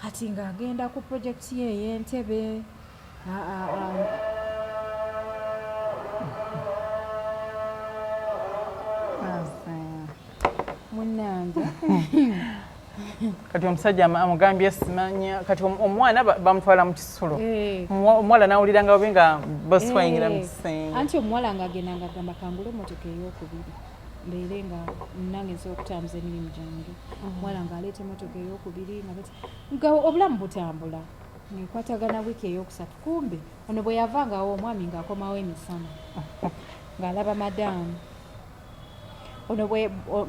Speaker 1: kati ng'agenda ku projekiti ye ey'Entebbe munnange
Speaker 2: kati omusajja amugambye simanya kati omwana bamutwala mu kisulo omuwala n'awulira nga obe nga bosi wayingira mu kisenge
Speaker 1: anti omuwala ng'agenda ng'agamba kangula emmotoka ey'okubiri mbeere nga nange nsobola okutambuza emirimu gyange omuwala ng'aleeta emmotoka ey'okubiri nga obulamu butambula ngekwatagana wiiki ey'okusatu kumbe ono bwe yavangawo omwami ng'akomawo emisana ng'alaba madamu ono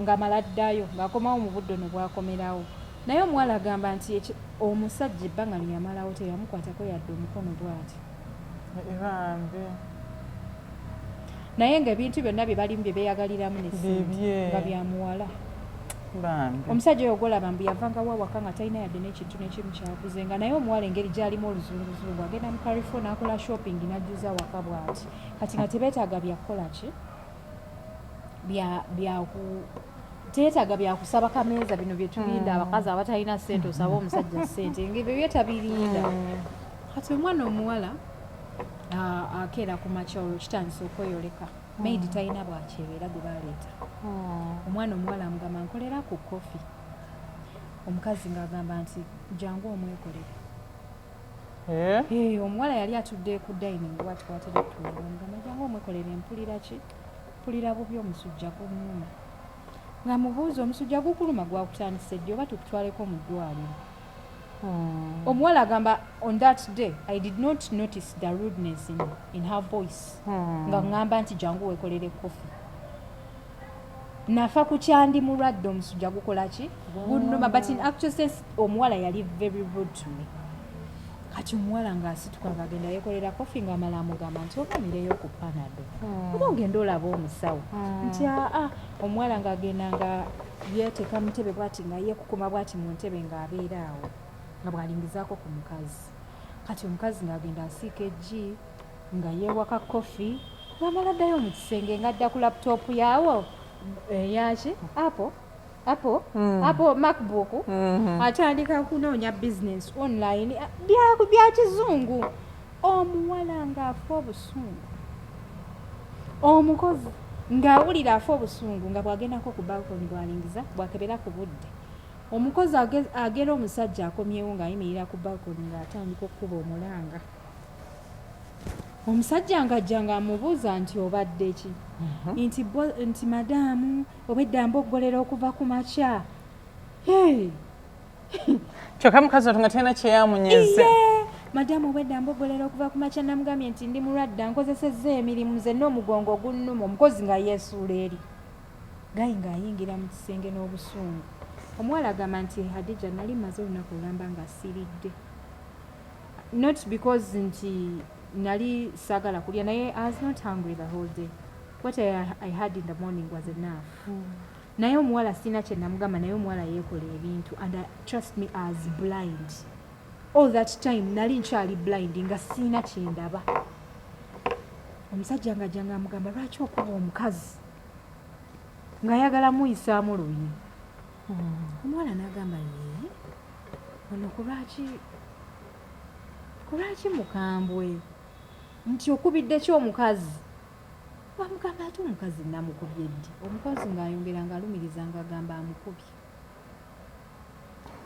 Speaker 1: ng'amala addayo ng'akomawo mu budde ono bwakomerawo naye omuwala agamba nti omusajja ebbanga lyamalawo teyamukwatako yadde omukono bw'ati naye ng'ebintu byonna bye balimu bye beeyagaliramu nga byamuwala omusajja oyo gwolaba mbu yavangawo awaka nga talina yadde n'ekintu n'ekimu kyaguze nga naye omuwala engeri gy'alimu oluzunguzungu agenda mu Carrefour n'akola shopping n'ajjuza awaka bw'ati kati nga tebeetaaga byakukola ki teetaaga byakusaba kameeza bino bye tulinda abakazi abatalina ssente osaba omusajja ssente ng'ebyo byetabirinda kati omwana omuwala akeera ku makya olwo kitandisa okweyoleka maidi talina bwakyebera gwe baleeta omwana omuwala amugamba nkolera ku kofi omukazi ng'agamba nti jangu omwekolere omuwala yali atudde ku dining watkwatira tuula omugamba jangu omwekolere empulira ki mpulira bubi omusujja gunnuma nga mubuuza omusujja gukuluma gwakutandise ddi oba tukutwaleko mu ddwaliro. Omuwala agamba on that day I did not notice the rudeness in her voice nga ngamba nti jangu weekolere kofi. Nafa ku kyandi mulwadde omusujja gukola ki gunnuma, but in actual sense omuwala yali very rude to me. Kati omuwala ng'asituka ng'agenda yeekolera kofi ng'amala amugamba nti ovamireyo ku panado oba ogenda olaba omusawo nti omuwala ng'agenda nga yeeteeka mu ntebe bw'ati nga yeekukuma bw'ati mu ntebe ng'abeera awo nga bw'alingizaako ku mukazi. Kati omukazi ng'agenda asiika eggi nga yeewaka kofi ng'amala addayo mu kisenge ng'adda ku laputopu yaawo yaki Apple MacBook atandika kunoonya business online bya kizungu. Omuwala ng'afa obusungu, omukozi ng'awulira afa obusungu nga bw'agendako ku balkoni bw'alingiza bw'akebera ku budde. Omukozi agera omusajja akomyewo ng'ayimirira ku balkoni ng'atandika okukuba omulanga. Omusajja ng'ajja ng'amubuuza nti obadde ki? Nti madaamu obwedda mboggolera okuva ku makya.
Speaker 2: Kyokka mukazi oto nga talina kyeyamunyeze.
Speaker 1: Madaamu obwedda mboggolera okuva ku makya namugambye nti ndi mulwadde nkozesezza emirimu nze n'omugongo gunnuma. Omukozi nga yeesuula eri gayi ng'ayingira mu kisenge n'obusungu. Omuwala agamba nti Hadija nali maze olunaku olulamba nga siridde. Not because nti nali sagala kulya naye I was not hungry the whole day. What I had in the morning was enough. Naye omuwala sina kye namugamba naye omuwala yeekola ebintu and trust me I was blind. All that time nali nkyali blind nga sina kye ndaba. Omusajja nga ajja ng'amugamba lwaki okuba omukazi ng'ayagala muyisaamu luyi. Omuwala n'agamba ye ono kulwaki mukambwe nti okubidde ki omukazi? Bamugamba ate omukazi namukubye ddi? Omukazi ng'ayongera ng'alumiriza ng'agamba amukubye.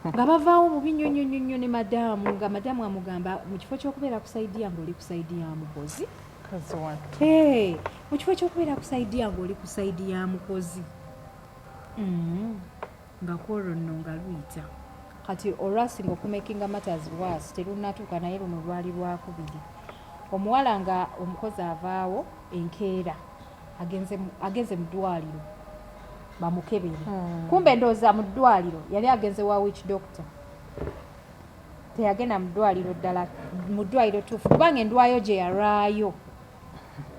Speaker 1: Nga bavaawo bubi nnyo ne madaamu nga madaamu amugamba mu kifo ky'okubeera ku sayidi yange oli ku sayidi ya mukozi. Mu kifo ky'okubeera ku sayidi yange oli ku sayidi ya mukozi. Nga kwolwo nno nga luyita. Kati olwasinga okumakinga matters worse terunnatuuka naye luno lwali lwakubiri. Omuwala nga omukozi avaawo enkeera agenze mu ddwaliro bamukebere. Kumbe ndowooza mu ddwaliro yali agenze wa witch doctor. Teyagenda mu ddwaliro ddala, mu ddwaliro tuufu kubanga endwayo gye yalwayo.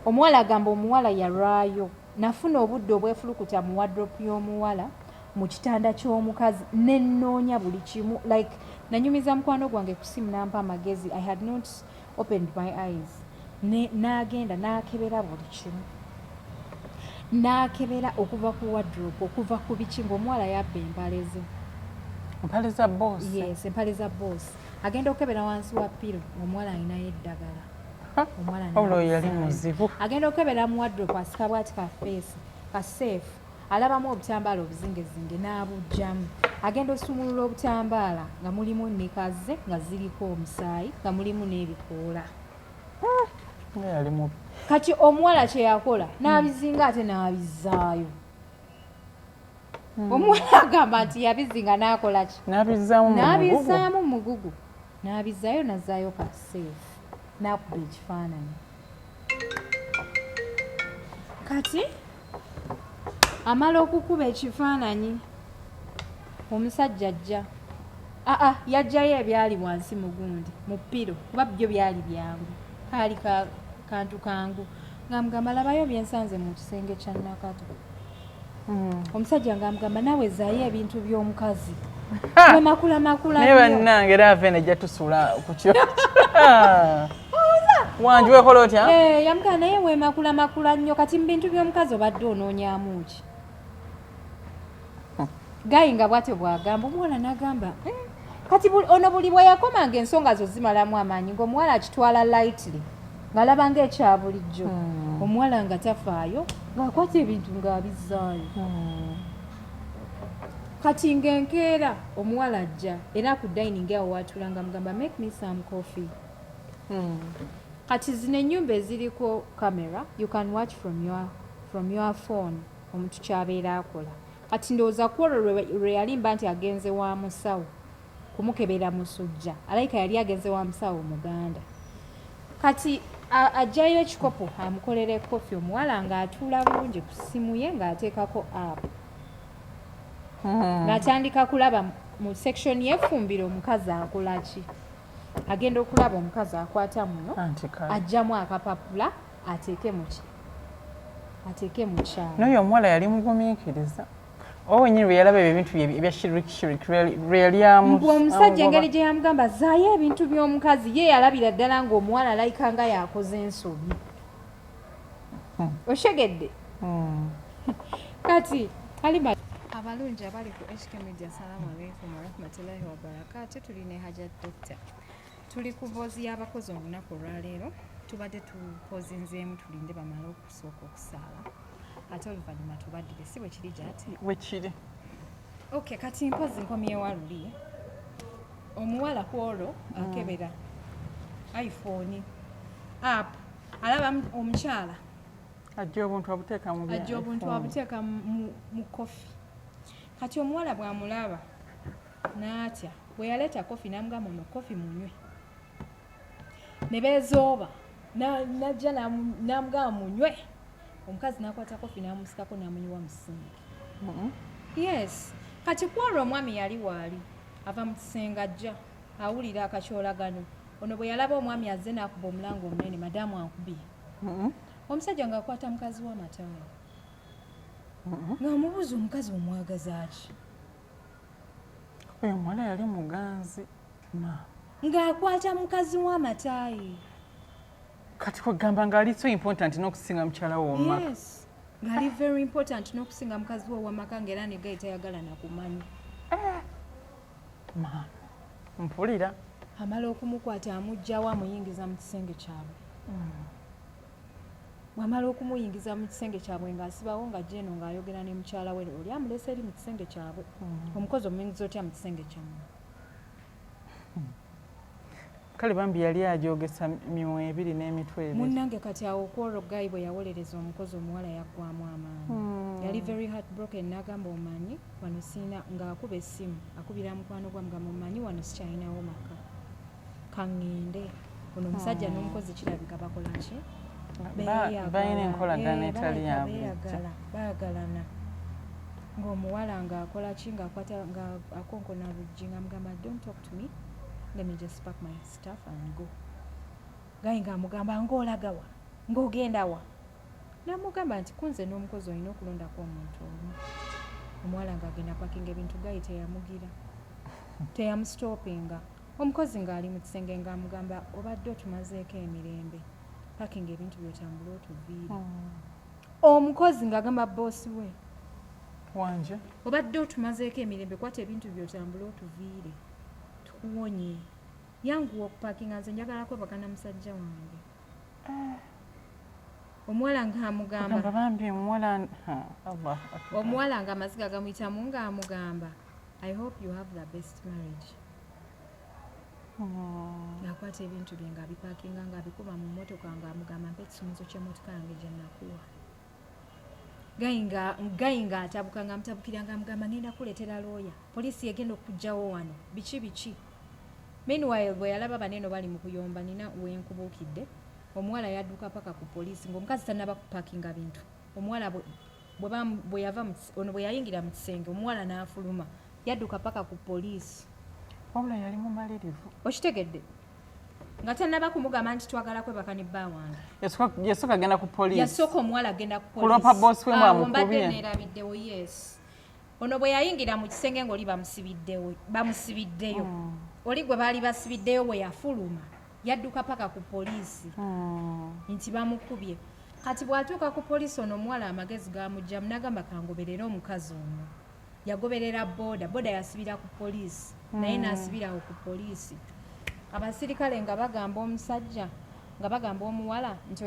Speaker 1: Omuwala agamba omuwala yalwayo. Nafuna obudde obwefulukuta mu wardrobe y'omuwala mu kitanda ky'omukazi nennoonya buli kimu like nanyumiza mukwano gwange ku simu nampa amagezi. I had not opened my eyes. N'agenda n'akebera buli kimu. N'akebera okuva ku wardrobe okuva ku biki ng'omuwala yabba empale ze.
Speaker 2: Empale za boss?
Speaker 1: Yes, empale za boss. Agenda okebera wansi wa piro omuwala alinayo eddagala.
Speaker 2: Olwo yali muzibu.
Speaker 1: Agenda okebera mu wardrobe asika bw'ati ka face ka safe. Alabamu obutambaala obuzingezinge n'abugjamu. Agenda osumulula obutambaala nga mulimu nekaze nga ziriko omusaayi nga mulimu n'ebikoola. Kati omuwala kye yakola n'abizinga ate n'abizaayo. Omuwala agamba nti yabizinga n'akola ki? N'abizaamu mugugu. N'abizaayo n'azaayo ka safe. N'akuba ekifaananyi. Kati amala okukuba ekifaananyi omusajja ajja. Yajjayo ebyali wansi mu gundi mu piro kuba byo byali byangu. Kaali kantu kangu. Ng'amugamba labayo byensanze mu kisenge kya Nakato. Omusajja ng'amugamba naawe zaayo ebintu by'omukazi. We makula
Speaker 2: naye bannange era ave nejja tusula ku kyo. Wanju wekola otya?
Speaker 1: Yamugamba naye we makula nnyo kati mu bintu by'omukazi obadde onoonyaamu ki? Gayi nga bw'atyo bw'agamba omuwala n'agamba kati ono buli bwe yakomanga ensonga zo zimalamu amaanyi ng'omuwala akitwala lightly ng'alaba ng'ekya bulijjo. Omuwala nga tafaayo ng'akwata ebintu ng'abizaayo. Kati ng'enkeera omuwala ajja era ku dining awo waatulanga mugamba make me some coffee. Kati zino ennyumba eziriko camera you can watch from your from your phone omuntu kyabeera akola kati ndowooza kwolwo lwe yalimba nti agenze wa musawo kumukebera musujja alayika yali agenze wa musawo muganda kati ajjayo ekikopo amukolera ekofi omuwala ng'atuula bulungi ku ssimu ye ng'ateekako app ng'atandika kulaba mu section y'effumbiro omukazi akola ki agenda okulaba omukazi akwata muno ajjamu akapapula ateeke mu kyalo
Speaker 2: n'oyo omuwala yali mugumiikiriza owenyini lwe yalaba ebintu ebya shirik lwe yalyamu
Speaker 1: omusajja engeri gye yamugamba zaayo ebintu by'omukazi ye yalabira ddala ng'omuwala alayika nga yakoze ensobi oshegedde kati alima abalungi abali ku HK Media salamu alaikum warahmatullahi wabarakatuh tulina haja dokta tuli ku boozi y'abakozi olunaku olwaleero tubadde tupozinzeemu tulinde bamala okusooka okusaala ate oluvannyuma tubaddire si bwe kiri gyati
Speaker 2: wekiri
Speaker 1: okay kati mpozi nkomyewa luli omuwala kwolwo akebera iphone app alaba omukyala
Speaker 2: ajja obuntu
Speaker 1: abuteeka mu kofi kati omuwala bw'amulaba n'atya bwe yaleeta kofi n'amugamba mu kofi munywe ne beezooba najja n'amugamba munywe omukazi n'akwata kofi n'amusikako n'amunyiwa mu singa yes kati kwolwo omwami yali waali ava mu kisenge ajja awulira akakyolagano ono bwe yalaba omwami azze n'akuba omulango omunene madaamu ankubye omusajja ng'akwata mukazi w'amataala ng'amubuuza omukazi omwagaza ki
Speaker 2: oyo omuwala yali muganzi
Speaker 1: ng'akwata mukazi w'amataayi
Speaker 2: kati kwegamba ng'ali so important n'okusinga mukyala w'omumaka
Speaker 1: yes ng'ali very important n'okusinga mukazi we w'amaka ng'era ne gayi tayagala nakumanyi
Speaker 2: mpulira
Speaker 1: amala okumukwata amugjawo amuyingiza mu kisenge kyabwe wamala okumuyingiza mu kisenge kyabwe ng'asibawo nga jeeno ng'ayogera ne mukyala we oli amulese eri mu kisenge kyabwe omukozi omuyingiza otya mu kisenge kyammwe
Speaker 2: kale bambi yali ajogesa myoyo ebiri n'emitwe ebiri
Speaker 1: munnange kati awo okwolwo gayi bwe yawolereza omukozi omuwala yaggwamu amaanyi yali very heartbroken n'agamba omanyi wano siina ng'akuba essimu akubira mukwano gwa mugamba omanyi wano sikyalinawo maka kaŋŋende ono omusajja n'omukozi kirabika bakola ki
Speaker 2: balina enkolagana etali
Speaker 1: bayagalana ng'omuwala ng'akola ki ng'akwata ng'akonkona luggi ng'amugamba don't talk to me let me just pack my stuff and go gayi ng'amugamba ng'olagawa ng'ogendawa n'amugamba nti kunze n'omukozi olina okulondako omuntu omu omuwala ng'agenda pakinga ebintu gayi teyamugira teyamusitopinga omukozi ng'ali mu kisenge ng'amugamba obadde otumazeeko emirembe pakinga ebintu byotambula otuviire omukozi ng'agamba boosi we
Speaker 2: wanje
Speaker 1: obadde otumazeeko emirembe kwata ebintu byotambula otuviire tukuwonye yanguwa okupakinga nze njagala kwebagana musajja wange omuwala ng'amugamba
Speaker 2: bambi
Speaker 1: omuwala ng'amaziga gamuyitamu ng'amugamba I hope you have the best marriage ng'akwata ebintu bye ng'abipakinga ng'abikuba mu mmotoka ng'amugamba mpa ekisumuzo ky'emmotoka yange gye nakuwa gayi ng'atabuka ng'amutabukira ng'amugamba ngenda kuleetera looya poliisi egenda okugjawo wano biki meanwhile bwe yalaba baneeno bali mu kuyomba nina wenkubuukidde omuwala yadduka paka ku poliisi ng'omukazi tannaba kupakinga bintu omuwala bwe yava ono bwe yayingira mu kisenge omuwala n'afuluma yadduka paka ku poliisi
Speaker 2: wabula yali mumalirivu
Speaker 1: okitegedde nga tannaba kumugamba nti twagala kwebaka ne bba wange
Speaker 2: yasooka agenda ku poliisi
Speaker 1: yasooka omuwala agenda ku
Speaker 2: kulopa bosi we
Speaker 1: mbadde neerabiddewo yes ono bwe yayingira mu kisenge ng'oli bamusibiddeyo oli gwe baali basibiddeyo bwe yafuluma yadduka paka ku poliisi nti bamukubye kati bw'atuuka ku poliisi ono omuwala amagezi gamugjamu n'agamba kangoberera omukazi ono yagoberera boda yasibira ku poliisi naye n'asibirawo ku poliisi abasirikale nga bagamba omusajja nga bagamba omuwala nti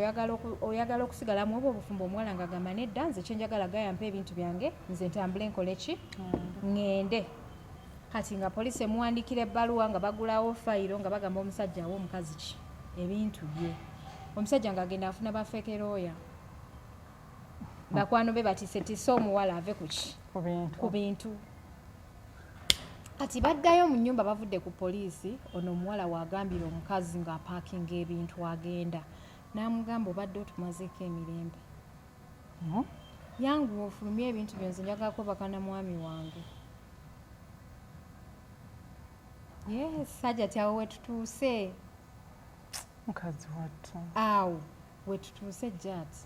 Speaker 1: oyagala okusigalamu obwo obufumbo omuwala nga agamba nedda nze kyenjagala gayampa ebintu byange nze ntambule nkole ki ŋŋende kati nga poliisi emuwandikira ebbaluwa nga bagulawo fayiro nga bagamba omusajja awo omukazi ki ebintu bye omusajja ng'agenda afuna bafeekerooya bakwano be batisetisa omuwala ave ku bintu kati baddayo mu nnyumba bavudde ku poliisi ono omuwala waagambira omukazi ng'apaakinga ebintu agenda n'amugamba obadde otumazeeko emirembe yangu ofulumye ebintu byonze njagala kwebaka na mwami wange Hajati awo wetutuuse
Speaker 2: mukazi wattu
Speaker 1: awo wetutuuse Jati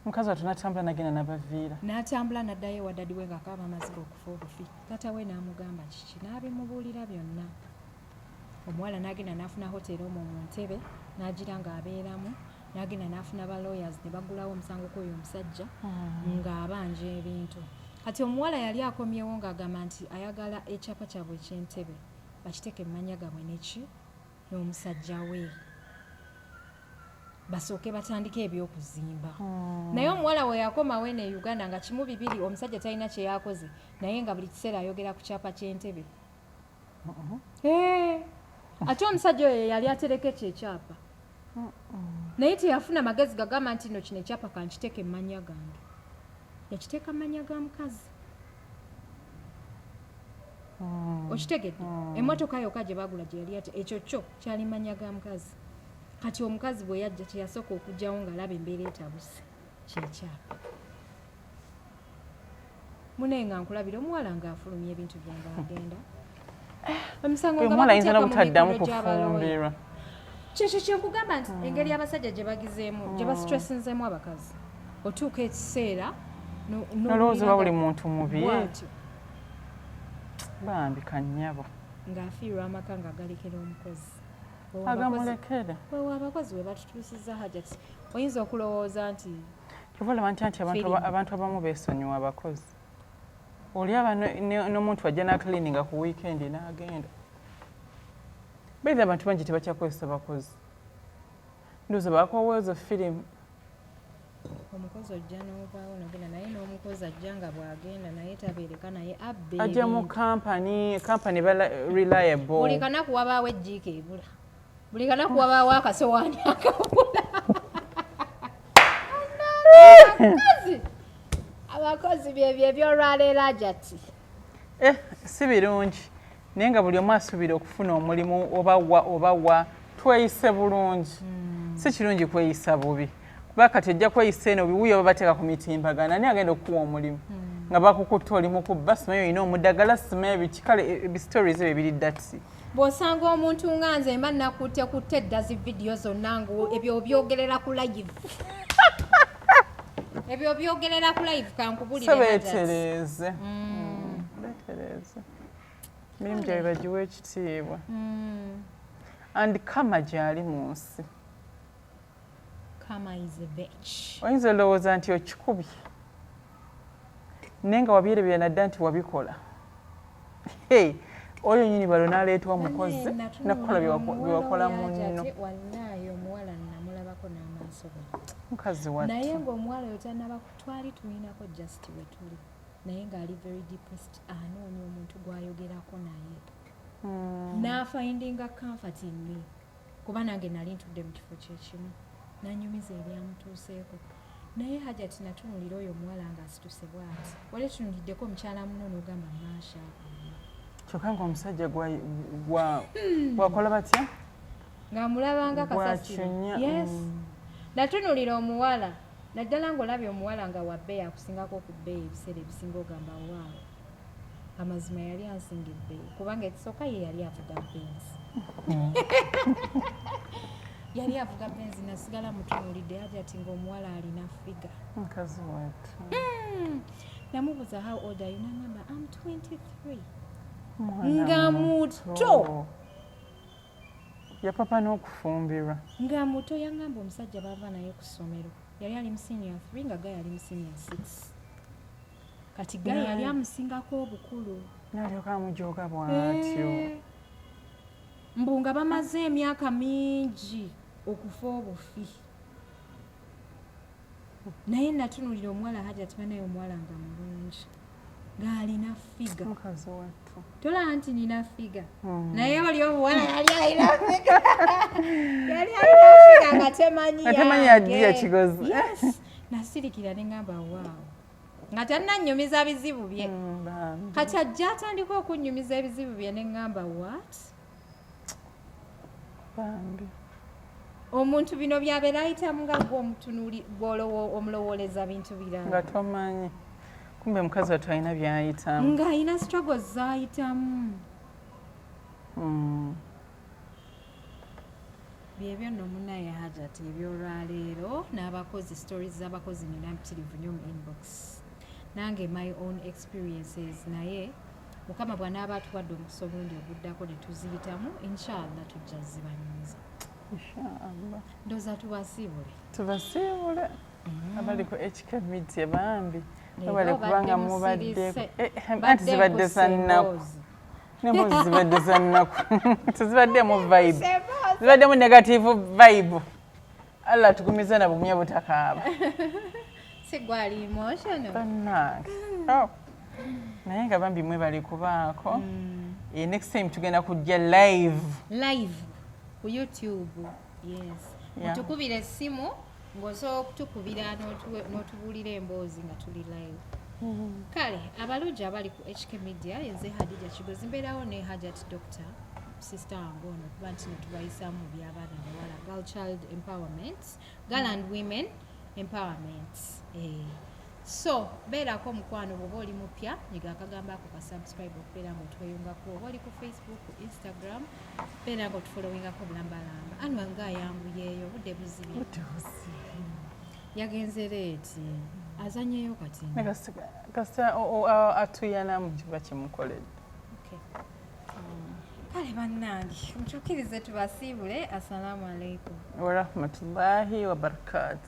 Speaker 2: mukazi wattu n'atambula nagenda n'abaviira
Speaker 1: n'atambula n'addayo ewa dadi we ng'akaaba amaziga okufa obufi taata we n'amugamba kiki n'abimubuulira byonna omuwala n'agenda n'afuna hoteri omwo mu Ntebe n'agira ng'abeeramu n'agenda n'afuna ba lawyers ne bagulawo omusango kw'oyo omusajja ng'abanja ebintu kati omuwala yali akomyewo ng'agamba nti ayagala ekyapa kyabwe eky'Entebe bakiteeke emmanya gabwe neki n'omusajja we basooke batandike ebyokuzimba naye omuwala we yakomawo eno e Uganda nga kimu bibiri omusajja talina kye yakoze naye nga buli kiseera ayogera ku kyapa ky'Entebe ate omusajja oyo yali atereka ekyo ekyapa naye teyafuna magezi gagamba nti no kino ekyapa kankiteeka emmanya gange yakiteeka mmanya ga mukazi okitegedde emmotoka yokka gye bagula gye yali ate ekyo kyo kyali mmanya ga mukazi kati omukazi bwe yajja teyasooka okugyawo ng'alaba embeera etabuse kyekyapa munaye nga nkulabira omuwala ng'afulumya ebintu byange agenda emisango
Speaker 2: omuwala ayinza n'obutaddamu kufumbirwa
Speaker 1: kyekyo kyenkugamba nti engeri abasajja gye bagizeemu gye basitressinzemu abakazi otuuka ekiseera
Speaker 2: nolowooza oba buli muntu mubi bambi kannyabo
Speaker 1: ng'afiirwa amaka ng'agalekera omukozi
Speaker 2: agamulekere
Speaker 1: abakozi we batutuusizza Hajati oyinza okulowooza nti
Speaker 2: kyova nti abantu abamu beesonyiwa abakozi oli aba n'omuntu ajja n'akiliininga ku wiikendi n'agenda baiza abantu bangi tebakyakozesa bakozi ndowooza baakowooza firimu
Speaker 1: omukozi ojja n'ovaawo nogenda naye n'omukozi ajja nga bw'agenda naye tabeereka naye abbe
Speaker 2: ajja mu kampani reliable
Speaker 1: buli kanaku wabaawo ejjiika ebula buli kanaku wabaawo akasowaani akabula abakozi byebyo ebyolwaleero Hajati
Speaker 2: si birungi naye nga buli omu asuubira okufuna omulimu obawa tweyise bulungi si kirungi kweyisa bubi kuba kati ojja kweyisa eno biwuyo babateeka ku mitimbagana naye agenda okukuwa omulimu nga bakukutta oli mukuba simayo olina omuddagala simayo ebikikale ebisitories ebyo biri dati
Speaker 1: bw'osanga omuntu nga nze mba nakutte edda zi vidiyo zonna ebyo byogerera ku live ebyo byogerera ku live kankubulire
Speaker 2: beetereze beetereze emirimu gyabwe bagiwa ekitiibwa and kama gyali mu nsi oyinza olowooza nti okikubye naye nga wabyerebera nadda nti wabikola oyo nyini balo n'aleetwa mukozi nakukola byewakola munno mukazi wattu
Speaker 1: naye ng'omuwala oyo tannaba twali tulinako just we tuli naye ng'ali very depressed anoonya omuntu gw'ayogerako naye n'afindinga comfort in me kuba nange nali ntudde mu kifo kyekimu nanyumiza ebyamutuuseeko naye Hajati natunulira oyo omuwala ng'asituse bw'ati wali tunuliddeko omukyala muno n'ogamba Maasha
Speaker 2: kyokka ng'omusajja gwakola batya
Speaker 1: ng'amulabanga kasasiro yes natunulira omuwala naddala ng'olabye omuwala nga wabbeeyi akusingako okubbeeyi ebiseera ebisinga ogamba waawo amazima yali ansinga ebbeeyi kubanga ekisooka ye yali avuga benzi yali avuga benzi nasigala mutunulidde Hajati ng'omuwala alina figa
Speaker 2: mukazi wattu
Speaker 1: namubuuza how old are you nangamba I'm 23 nga muto
Speaker 2: yapapa n'okufumbirwa
Speaker 1: nga muto yangamba omusajja baava naye ku ssomero yali ali mu senior 3 nga yali mu senior 6 kati yali amusingako obukulu
Speaker 2: n'alyoka amujooga bw'atyo
Speaker 1: mbu nga bamaze emyaka mingi okufa obufi naye natunulira omuwala Hajati banaye omuwala nga mulungi ng'alina figa
Speaker 2: mukazi wattu
Speaker 1: tolaba nti nina figa naye oli omuwala yali alina figa yali alina figa nga temanyi
Speaker 2: addi yakigozi
Speaker 1: nasirikira ne ngamba waawo nga tannannyumiza bizibu bye kati ajja atandika okunnyumiza ebizibu bye ne ngamba what omuntu bino byabeera ayitamu nga omulowoleza bintu birala
Speaker 2: nga tomanyi kumbe mukazi wattu alina byayitamu
Speaker 1: ng'alina struggles z'ayitamu byebyo nno munaye Hajati ebyolwaleero n'abakozi stories z'abakozi nina mpitirivu nnyo mu inbox nange my own experiences naye mukama bw'anaaba atuwadde omukisa omulundi oguddako ne tuziyitamu inshallah tujja zibanyumiza ndowooza tubasiibule
Speaker 2: abali ku HK Media bambi abali kubanga mubaddeko anti zibadde za nnaku n'embuzi zibadde za nnaku tezibaddemu vibe zibaddemu negative vibe Allah atugumiza na bumya butakaaba
Speaker 1: sigwali emotional
Speaker 2: bannange naye nga bambi mwe bali kubaako next time tugenda kujja live
Speaker 1: ku YouTube yes mutukubira essimu ng'osobola okutukubira n'otubuulira emboozi nga tuli live kale abalungi abali ku HK Media yenze Hadija Kigozi mbeerawo ne Hajati Doctor sister wange ono kuba nti netubayisaamu mu by'abaana bawala girl child empowerment girl and women empowerment so beerako omukwano bw'oba oli mupya nyiga akagamba ako ka subscribe okubeera nga otweyungako oba oli ku Facebook ku Instagram beera nga otufollowingako bulambalamba anwanga ayanguyeeyo budde buzibye yagenze leeti azanyeyo kati
Speaker 2: kasita atuyanamu kiba kimukoledde
Speaker 1: kale bannange mutuukirize tubasiibule assalamu alaikum
Speaker 2: warahmatullahi wabarakatu